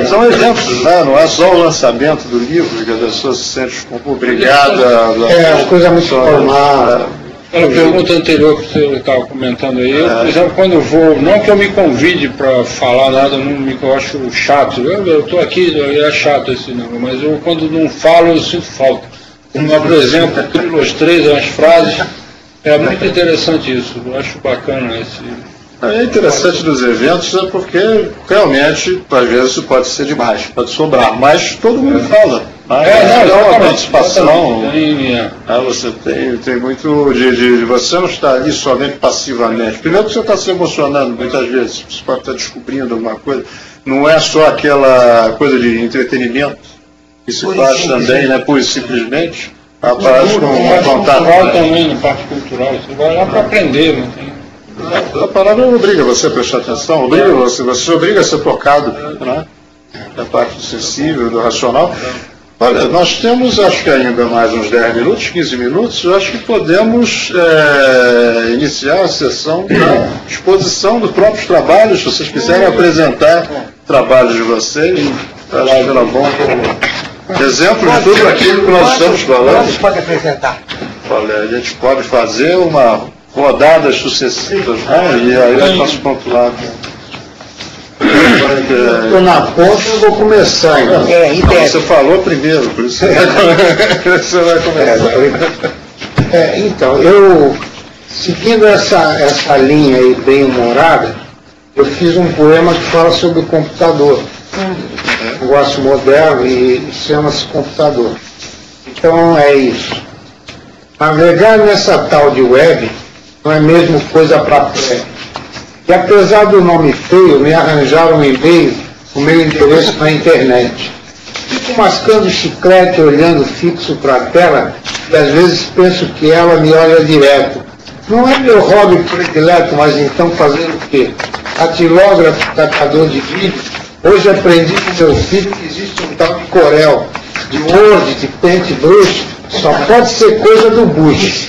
São eventos, né? Não é só o lançamento do livro, que a pessoa se sente obrigada. É uma coisa muito formal. A pergunta anterior que você estava comentando aí, eu, por exemplo, quando eu vou, não que eu me convide para falar nada, eu acho chato, eu estou aqui, é chato esse negócio, mas eu quando não falo eu sinto falta. Como eu apresento os três, as frases, é muito interessante isso, eu acho bacana esse... É interessante nos eventos, porque realmente, às vezes, isso pode ser demais, pode sobrar, mas todo mundo fala. É uma participação. Você tem muito de você não está ali somente passivamente. Primeiro que você está se emocionando muitas vezes, você pode estar descobrindo alguma coisa. Não é só aquela coisa de entretenimento que se faz também, né, pura e simplesmente. Aparece com um contato. Também na parte cultural, você vai lá para aprender, não tem. A palavra obriga você a prestar atenção, você obriga a ser tocado, né? Da parte sensível, do racional. Olha, nós temos, acho que ainda mais uns 10 minutos, 15 minutos, eu acho que podemos iniciar a sessão da exposição dos próprios trabalhos, se vocês quiserem apresentar trabalhos de vocês, acho que será bom. Exemplo de tudo aquilo que nós estamos falando. Vocês podem apresentar. Olha, a gente pode fazer rodadas sucessivas, né? E aí eu faço pontuar. Estou na ponta e vou começar, então. Você falou primeiro, por isso você vai começar. Então, eu, seguindo essa linha aí bem humorada, eu fiz um poema que fala sobre o computador. Um negócio moderno e chama-se computador. Então é isso. Navegar nessa tal de web não é mesmo coisa para pré. E apesar do nome feio, me arranjaram um e-mail, o meu endereço na internet. Fico mascando chiclete, olhando fixo para a tela, e às vezes penso que ela me olha direto. Não é meu hobby predileto, mas então fazer o quê? Datilógrafo, catador de vídeo. Hoje aprendi com meu filho que existe um tal de Corel, de Word, de Paintbrush. Só pode ser coisa do Bush,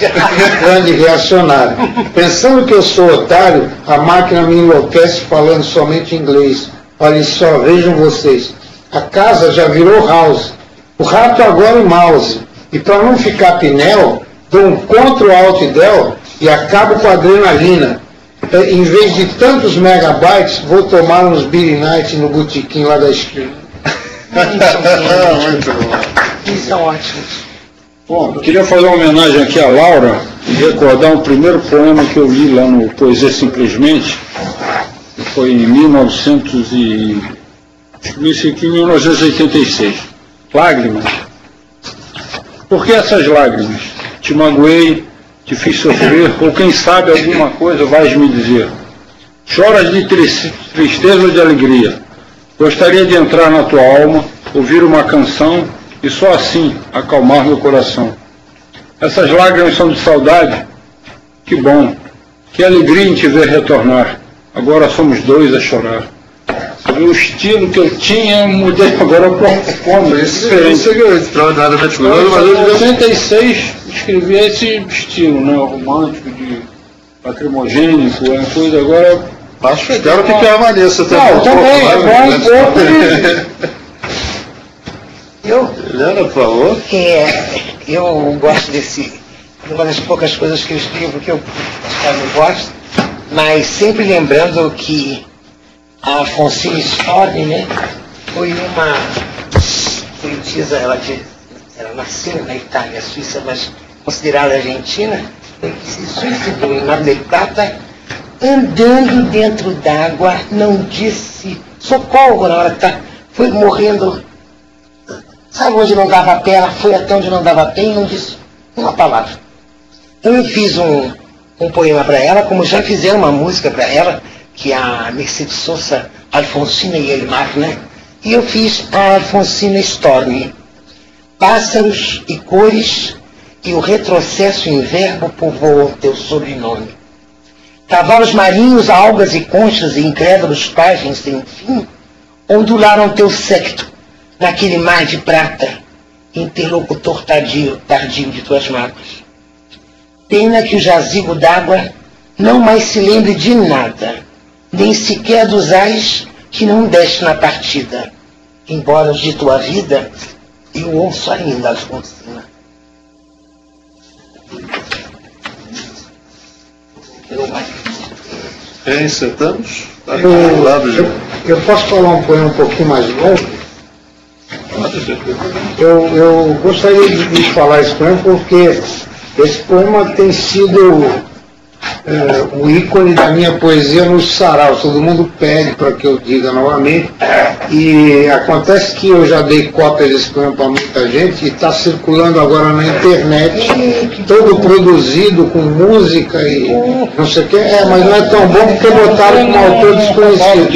grande reacionário. Pensando que eu sou otário, a máquina me enlouquece falando somente inglês. Olhem só, vejam vocês. A casa já virou house. O rato agora é mouse. E para não ficar pinel, dou um Ctrl Alt Del e acabo com a adrenalina. Em vez de tantos megabytes, vou tomar uns Beer Night no botequim lá da esquina. Muito bom. Eles são ótimos. Bom, eu queria fazer uma homenagem aqui à Laura e recordar um primeiro poema que eu li lá no Poesia Simplesmente, que foi em 1986. Lágrimas. Por que essas lágrimas? Te magoei, te fiz sofrer, ou quem sabe alguma coisa vais me dizer. Choras de tristeza ou de alegria. Gostaria de entrar na tua alma, ouvir uma canção e só assim acalmar meu coração. Essas lágrimas são de saudade? Que bom, que alegria em te ver retornar. Agora somos dois a chorar. O estilo que eu tinha, eu mudei agora para o como. Isso é extraordinariamente curioso, mas em 86 escrevi esse estilo, né, romântico, de lacrimogênico, é uma coisa agora. Espero que a Vanessa também. Não, também, é bom um pouco de... Helena, por favor. Eu gosto uma das poucas coisas que eu escrevo que eu não gosto, mas sempre lembrando que a Alfonsine Storni, né, foi uma poetisa, ela nasceu na Itália, Suíça, mas considerada argentina, que se suicidou em Mar del Plata, andando dentro d'água, não disse socorro na hora que foi morrendo. Sabe onde não dava pé? Ela foi até onde não dava pé e não disse uma palavra. Então eu fiz um poema para ela, como já fizeram uma música para ela, que é a Mercedes Sosa, Alfonsina e Elmar, né? E eu fiz a Alfonsina Storni. Pássaros e cores e o retrocesso em verbo povoam teu sobrenome. Cavalos marinhos, algas e conchas e incrédulos pajens sem fim ondularam teu séquito naquele mar de prata, interlocutor tardio de tuas mágoas. Pena que o jazigo d'água não mais se lembre de nada, nem sequer dos ais que não deste na partida, embora os de tua vida eu ouço ainda Alfonsina. Encerramos? Eu posso falar um poema um pouquinho mais longo? Eu gostaria de falar esse poema porque esse poema tem sido o ícone da minha poesia nos saraus. Todo mundo pede para que eu diga novamente. E acontece que eu já dei cópia desse poema para muita gente e está circulando agora na internet, todo produzido com música e não sei o que. Mas não é tão bom porque botaram como autor desconhecido.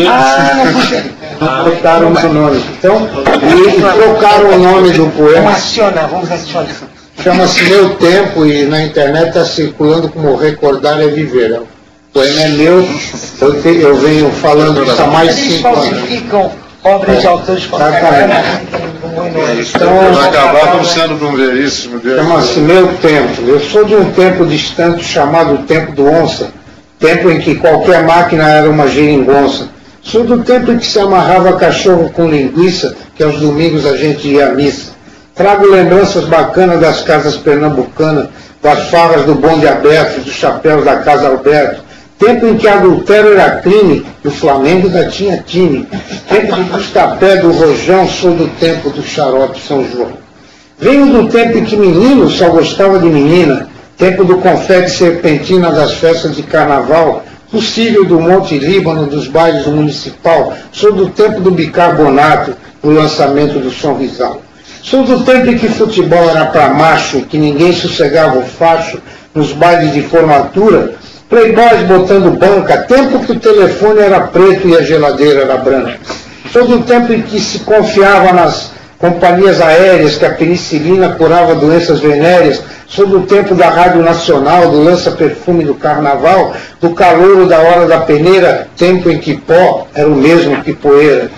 Botaram o nome. Então, e trocaram o nome do poema. Vamos acionar. Chama-se Meu Tempo e na internet está circulando como Recordar é Viver. O poema é meu, eu venho falando isso há mais de 5 anos. Eles falsificam obras de autores consagrados. Então, vai acabar como sendo um veríssimo. Chama-se Meu Tempo. Eu sou de um tempo distante chamado Tempo do Onça, tempo em que qualquer máquina era uma geringonça. Sou do tempo em que se amarrava cachorro com linguiça, que aos domingos a gente ia à missa. Trago lembranças bacanas das casas pernambucanas, das farras do bonde aberto, dos chapéus da casa Alberto. Tempo em que adultério era crime e o Flamengo ainda tinha time. Tempo de Buscapé, do Rojão, sou do tempo do xarope São João. Venho do tempo em que menino só gostava de menina. Tempo do confete serpentina das festas de carnaval. Possível do Monte Líbano, dos bailes do Municipal. Sou do tempo do bicarbonato, do lançamento do Sonrisal. Sou do tempo em que futebol era para macho, que ninguém sossegava o facho nos bailes de formatura, playboys botando banca, tempo que o telefone era preto e a geladeira era branca. Sou do tempo em que se confiava nas companhias aéreas, que a penicilina curava doenças venéreas. Sou do tempo da Rádio Nacional, do lança-perfume do Carnaval, do calouro da hora da peneira, tempo em que pó era o mesmo que poeira.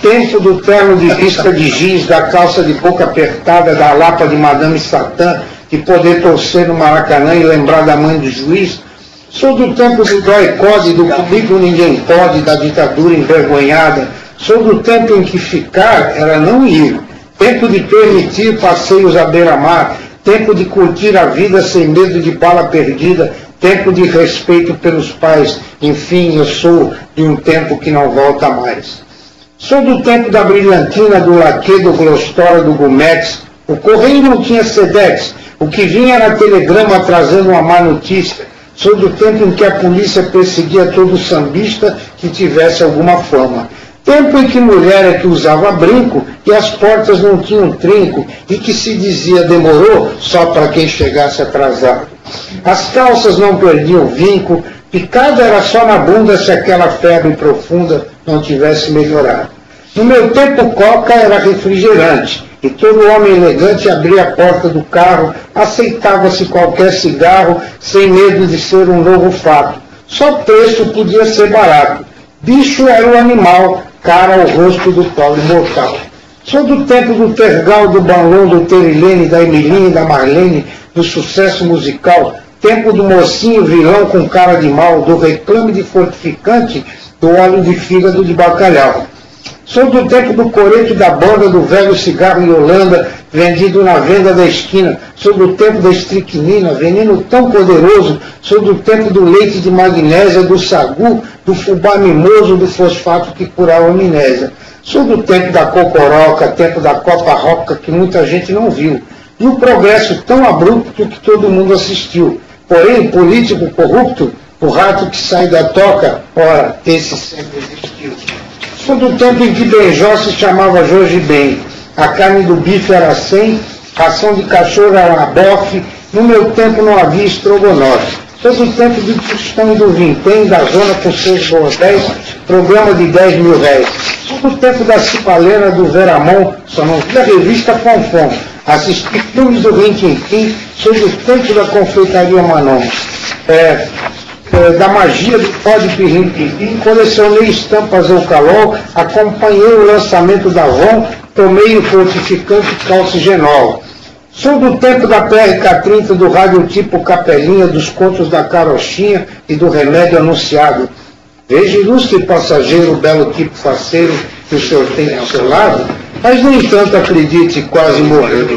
Tempo do terno de vista de giz, da calça de boca apertada, da lapa de Madame Satã, de poder torcer no Maracanã e lembrar da mãe do juiz. Sou do tempo do dói-code, do comigo ninguém pode, da ditadura envergonhada. Sou do tempo em que ficar era não ir. Tempo de permitir passeios à beira-mar. Tempo de curtir a vida sem medo de bala perdida. Tempo de respeito pelos pais. Enfim, eu sou de um tempo que não volta mais. Sou do tempo da brilhantina, do laque, do glostora, do gumex, O correio não tinha Sedex, o que vinha era telegrama trazendo uma má notícia, sobre o tempo em que a polícia perseguia todo sambista que tivesse alguma fama. Tempo em que mulher é que usava brinco e as portas não tinham trinco e que se dizia demorou só para quem chegasse atrasado. As calças não perdiam vinco, picada era só na bunda se aquela febre profunda não tivesse melhorado. No meu tempo, coca era refrigerante e todo homem elegante abria a porta do carro, aceitava-se qualquer cigarro sem medo de ser um novo fato. Só preço podia ser barato. Bicho era o animal, cara ao rosto do pobre mortal. Sou do tempo do Tergal, do Banlon, do Terilene, da Emiline, da Marlene, do sucesso musical, tempo do mocinho vilão com cara de mal, do reclame de fortificante, do óleo de fígado de bacalhau. Sou do tempo do coreto da banda, do velho cigarro em Holanda, vendido na venda da esquina. Sou do tempo da estricnina, veneno tão poderoso. Sou do tempo do leite de magnésia, do sagu, do fubá mimoso, do fosfato que curava a amnésia. Sou do tempo da cocoroca, tempo da copa roca, que muita gente não viu. E o progresso tão abrupto que todo mundo assistiu. Porém, político corrupto, o rato que sai da toca, ora, esse sempre existiu. Sou do tempo em que Benjó se chamava Jorge Ben, a carne do bife era 100, ração de cachorro era uma bofe, no meu tempo não havia estrogonofe. Sou do tempo do Tostão e do Vintém, da zona com seus bordéis, programa de 10 mil réis. Sou do tempo da Cipalena, do Veramon, só não vi a revista Fonfon, assisti filmes do Rintintim, sou do tempo da confeitaria Manon. Da magia do pó de pirrim-pirim, colecionei estampas Eucalol, acompanhei o lançamento da Avon, tomei o fortificante calcigenol. Sou do tempo da PRK-30, do rádio tipo Capelinha, dos contos da Carochinha e do remédio anunciado. Veja ilustre passageiro, belo tipo faceiro que o senhor tem ao seu lado, mas nem tanto acredite, quase morreu,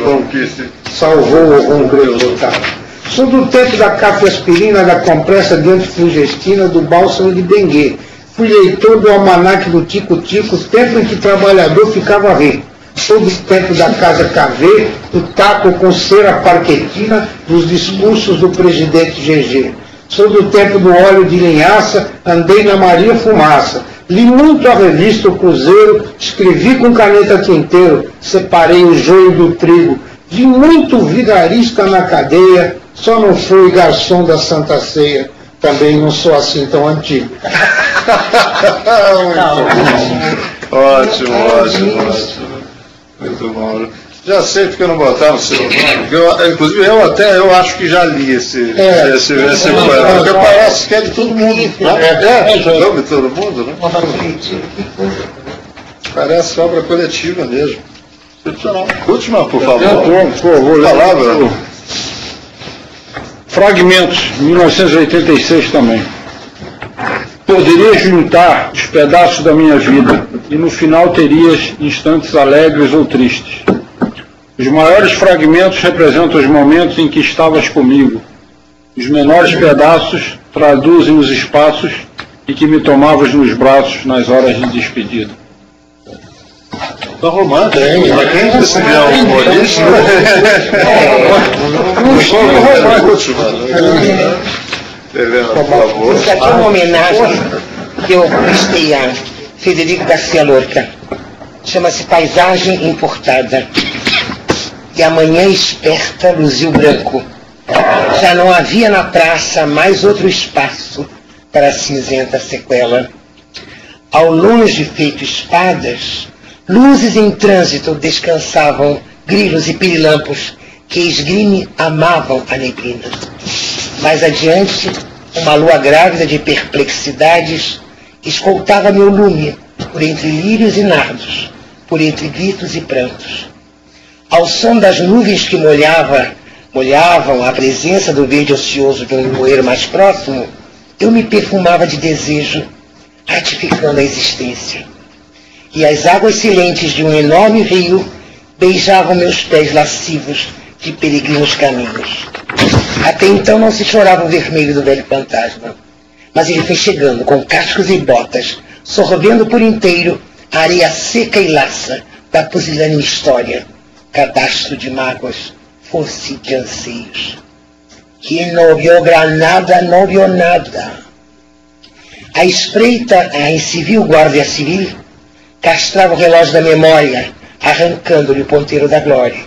salvou o ronco exultado. Sou do tempo da cafeaspirina, da compressa de antiflugestina, do bálsamo de Benguê. Fui leitor do almanaque do Tico-Tico, tempo em que trabalhador ficava rico. Sou do tempo da Casa KV, do taco com cera parquetina, dos discursos do presidente GG. Sou do tempo do óleo de linhaça, andei na Maria Fumaça. Li muito a revista O Cruzeiro, escrevi com caneta tinteiro, separei o joio do trigo. Vi muito vigarista na cadeia, só não fui garçom da Santa Ceia. Também não sou assim tão antigo. Ótimo. Muito bom. Já sei porque eu não botar no seu nome. Inclusive, eu acho que já li esse poema. Porque parece que é de todo mundo. É nome de todo mundo, né? Parece obra coletiva mesmo. Última, por favor. Palavra. Fragmentos, 1986 também. Poderias juntar os pedaços da minha vida e no final terias instantes alegres ou tristes. Os maiores fragmentos representam os momentos em que estavas comigo. Os menores pedaços traduzem os espaços em que me tomavas nos braços nas horas de despedida. Tá romântico, hein? Pra quem se vier um humorista, por favor. Isso aqui é uma homenagem que eu prestei a Federico Garcia Lorca. Chama-se Paisagem Importada. E a manhã esperta luziu branco. Já não havia na praça mais outro espaço para a cinzenta sequela. Ao longe feito espadas, luzes em trânsito descansavam, grilos e pirilampos que esgrime amavam a neblina. Mais adiante, uma lua grávida de perplexidades escoltava meu lume por entre lírios e nardos, por entre gritos e prantos. Ao som das nuvens que molhavam a presença do verde ocioso de um limoeiro mais próximo, eu me perfumava de desejo, ratificando a existência. E as águas silentes de um enorme rio beijavam meus pés lascivos de peregrinos caminhos. Até então não se chorava o vermelho do velho fantasma, mas ele foi chegando com cascos e botas, sorvendo por inteiro a areia seca e laça da pusilânime história, cadastro de mágoas, fosse de anseios. Quem não viu granada, não viu nada. A espreita em civil, guarda civil, castrava o relógio da memória, arrancando-lhe o ponteiro da glória.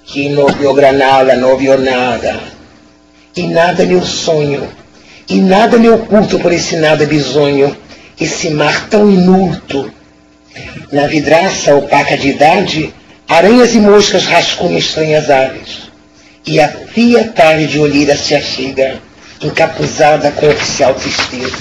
Quem não viu granada, não viu nada. E nada meu sonho, e nada me oculto por esse nada bisonho, esse mar tão inulto. Na vidraça opaca de idade, aranhas e moscas rascunham estranhas aves. E a fria tarde de olheira se achega, encapuzada com oficial tristeza.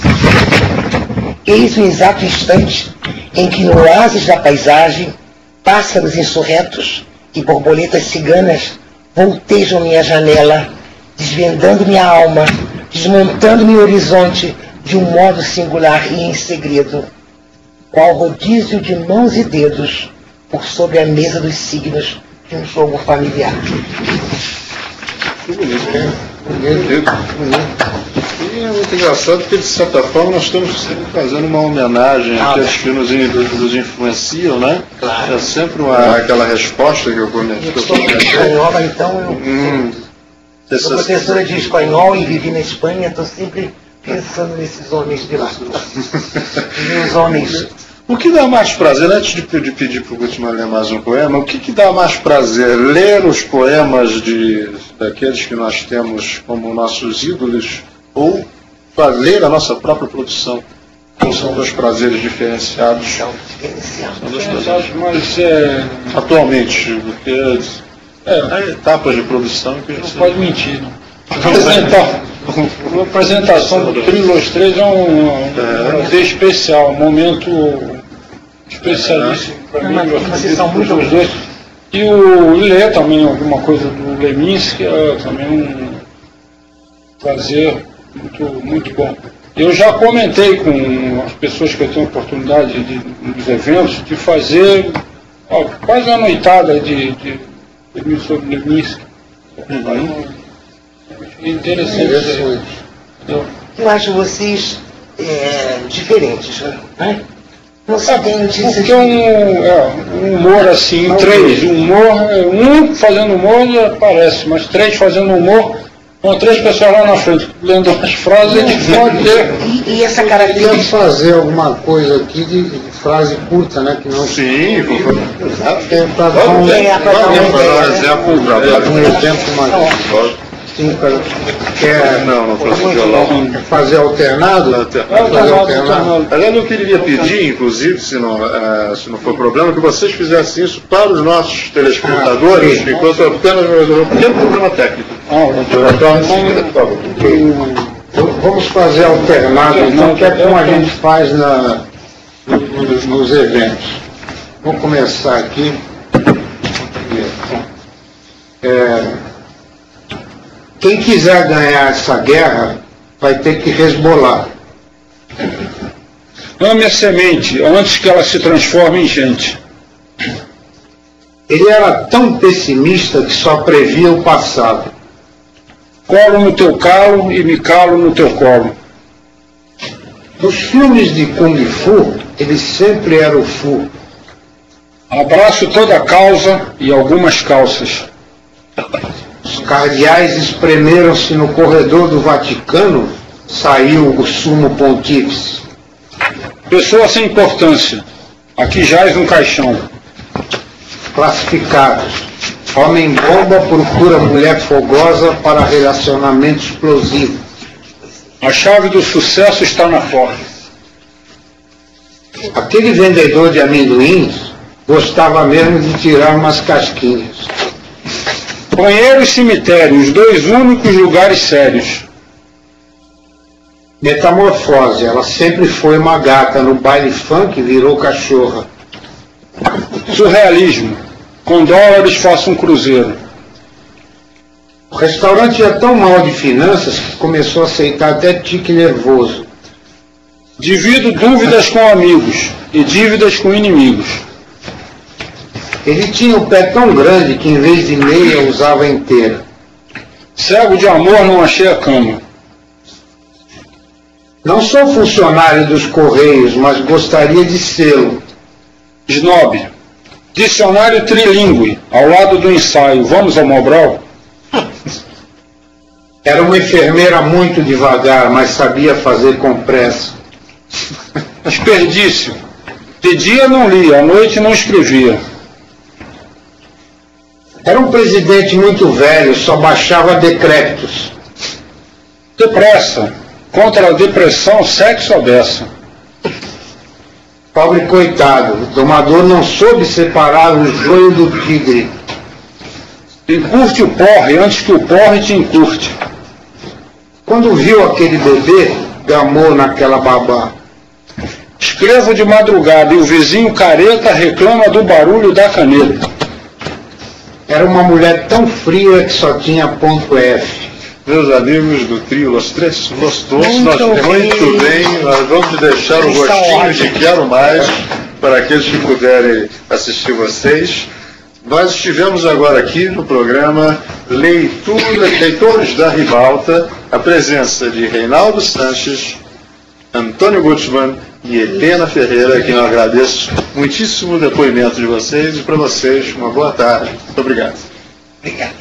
Eis o exato instante em que no oásis da paisagem, pássaros insurretos e borboletas ciganas voltejam minha janela, desvendando minha alma, desmontando meu horizonte de um modo singular e em segredo, qual rodízio de mãos e dedos por sobre a mesa dos signos de um jogo familiar. Que bonito, hein? Bonito. E é muito engraçado porque, de certa forma, nós estamos sempre fazendo uma homenagem àqueles que nos influenciam, né? Claro. É sempre aquela resposta que eu comentei. Eu sou espanhola, então eu sou professora de espanhol e vivi na Espanha, estou sempre pensando nesses homens de lá. Meus homens. O que dá mais prazer, antes de pedir para o Gutmann ler mais um poema, o que dá mais prazer? Ler os poemas daqueles que nós temos como nossos ídolos ou ler a nossa própria produção? Ou são dois prazeres diferenciados? São diferenciados. São dois prazeres. Mas Atualmente, porque há etapas de produção que não pode mentir, não. Uma apresentação do Trio Los Três é um prazer especial, um momento especialíssimo para mim. Vocês são muito os dois. E o ler também alguma coisa do Leminski é também um prazer muito, muito bom. Eu já comentei com as pessoas que eu tenho oportunidade nos eventos de fazer quase uma noitada de sobre Leminski. Interessante. Eu acho vocês diferentes, né? Não se tem notícias. Porque um humor assim, três, um fazendo humor parece, mas três fazendo humor, com três pessoas lá na frente, lendo as frases, ele pode ter. E essa Queria característica. fazer alguma coisa aqui de frase curta, né? Que não Sim, para dar um exemplo mais. Não trouxe violão. Quer fazer alternado? Fazer alternado. Aliás, eu queria pedir, inclusive, se não for problema, que vocês fizessem isso para os nossos telespectadores, enquanto apenas resolver um pequeno problema técnico. Vamos fazer alternado, então, que é como a gente faz nos eventos. Vou começar aqui. Quem quiser ganhar essa guerra vai ter que resbolar. Ame a semente antes que ela se transforme em gente. Ele era tão pessimista que só previa o passado. Colo no teu calo e me calo no teu colo. Nos filmes de Kung Fu, ele sempre era o Fu. Abraço toda a causa e algumas calças. Os cardeais espremeram-se no corredor do Vaticano, saiu o sumo pontífice. Pessoa sem importância, aqui jaz um caixão. Classificados. Homem-bomba procura mulher fogosa para relacionamento explosivo. A chave do sucesso está na forja. Aquele vendedor de amendoins gostava mesmo de tirar umas casquinhas. Banheiro e cemitério, os dois únicos lugares sérios. Metamorfose, ela sempre foi uma gata, no baile funk virou cachorra. Surrealismo, com dólares faça um cruzeiro. O restaurante ia tão mal de finanças que começou a aceitar até tique nervoso. Divido dúvidas com amigos e dívidas com inimigos. Ele tinha o pé tão grande que em vez de meia usava inteira. Cego de amor não achei a cama. Não sou funcionário dos Correios, mas gostaria de sê-lo. Snob, Dicionário trilingüe, ao lado do ensaio. Vamos ao Mobral? Era uma enfermeira muito devagar, mas sabia fazer com pressa. Desperdício. De dia não lia, à noite não escrevia. Era um presidente muito velho, só baixava decrépitos. Depressa. Contra a depressão, sexo à beça. Pobre coitado, o domador não soube separar o joio do tigre. Encurte o porre antes que o porre te encurte. Quando viu aquele bebê, gamou naquela babá. Escrevo de madrugada e o vizinho careta reclama do barulho da caneta. Era uma mulher tão fria que só tinha ponto F. Meus amigos do trio Los Tres Tostos, muito bem, nós vamos deixar o gostinho de quero mais para aqueles que puderem assistir vocês. Nós estivemos agora aqui no programa Leitores da Ribalta, a presença de Reinaldo Sanches, Antônio Gutmann e Helena Ferreira, a quem eu agradeço muitíssimo o depoimento de vocês, e para vocês uma boa tarde. Muito obrigado. Obrigado.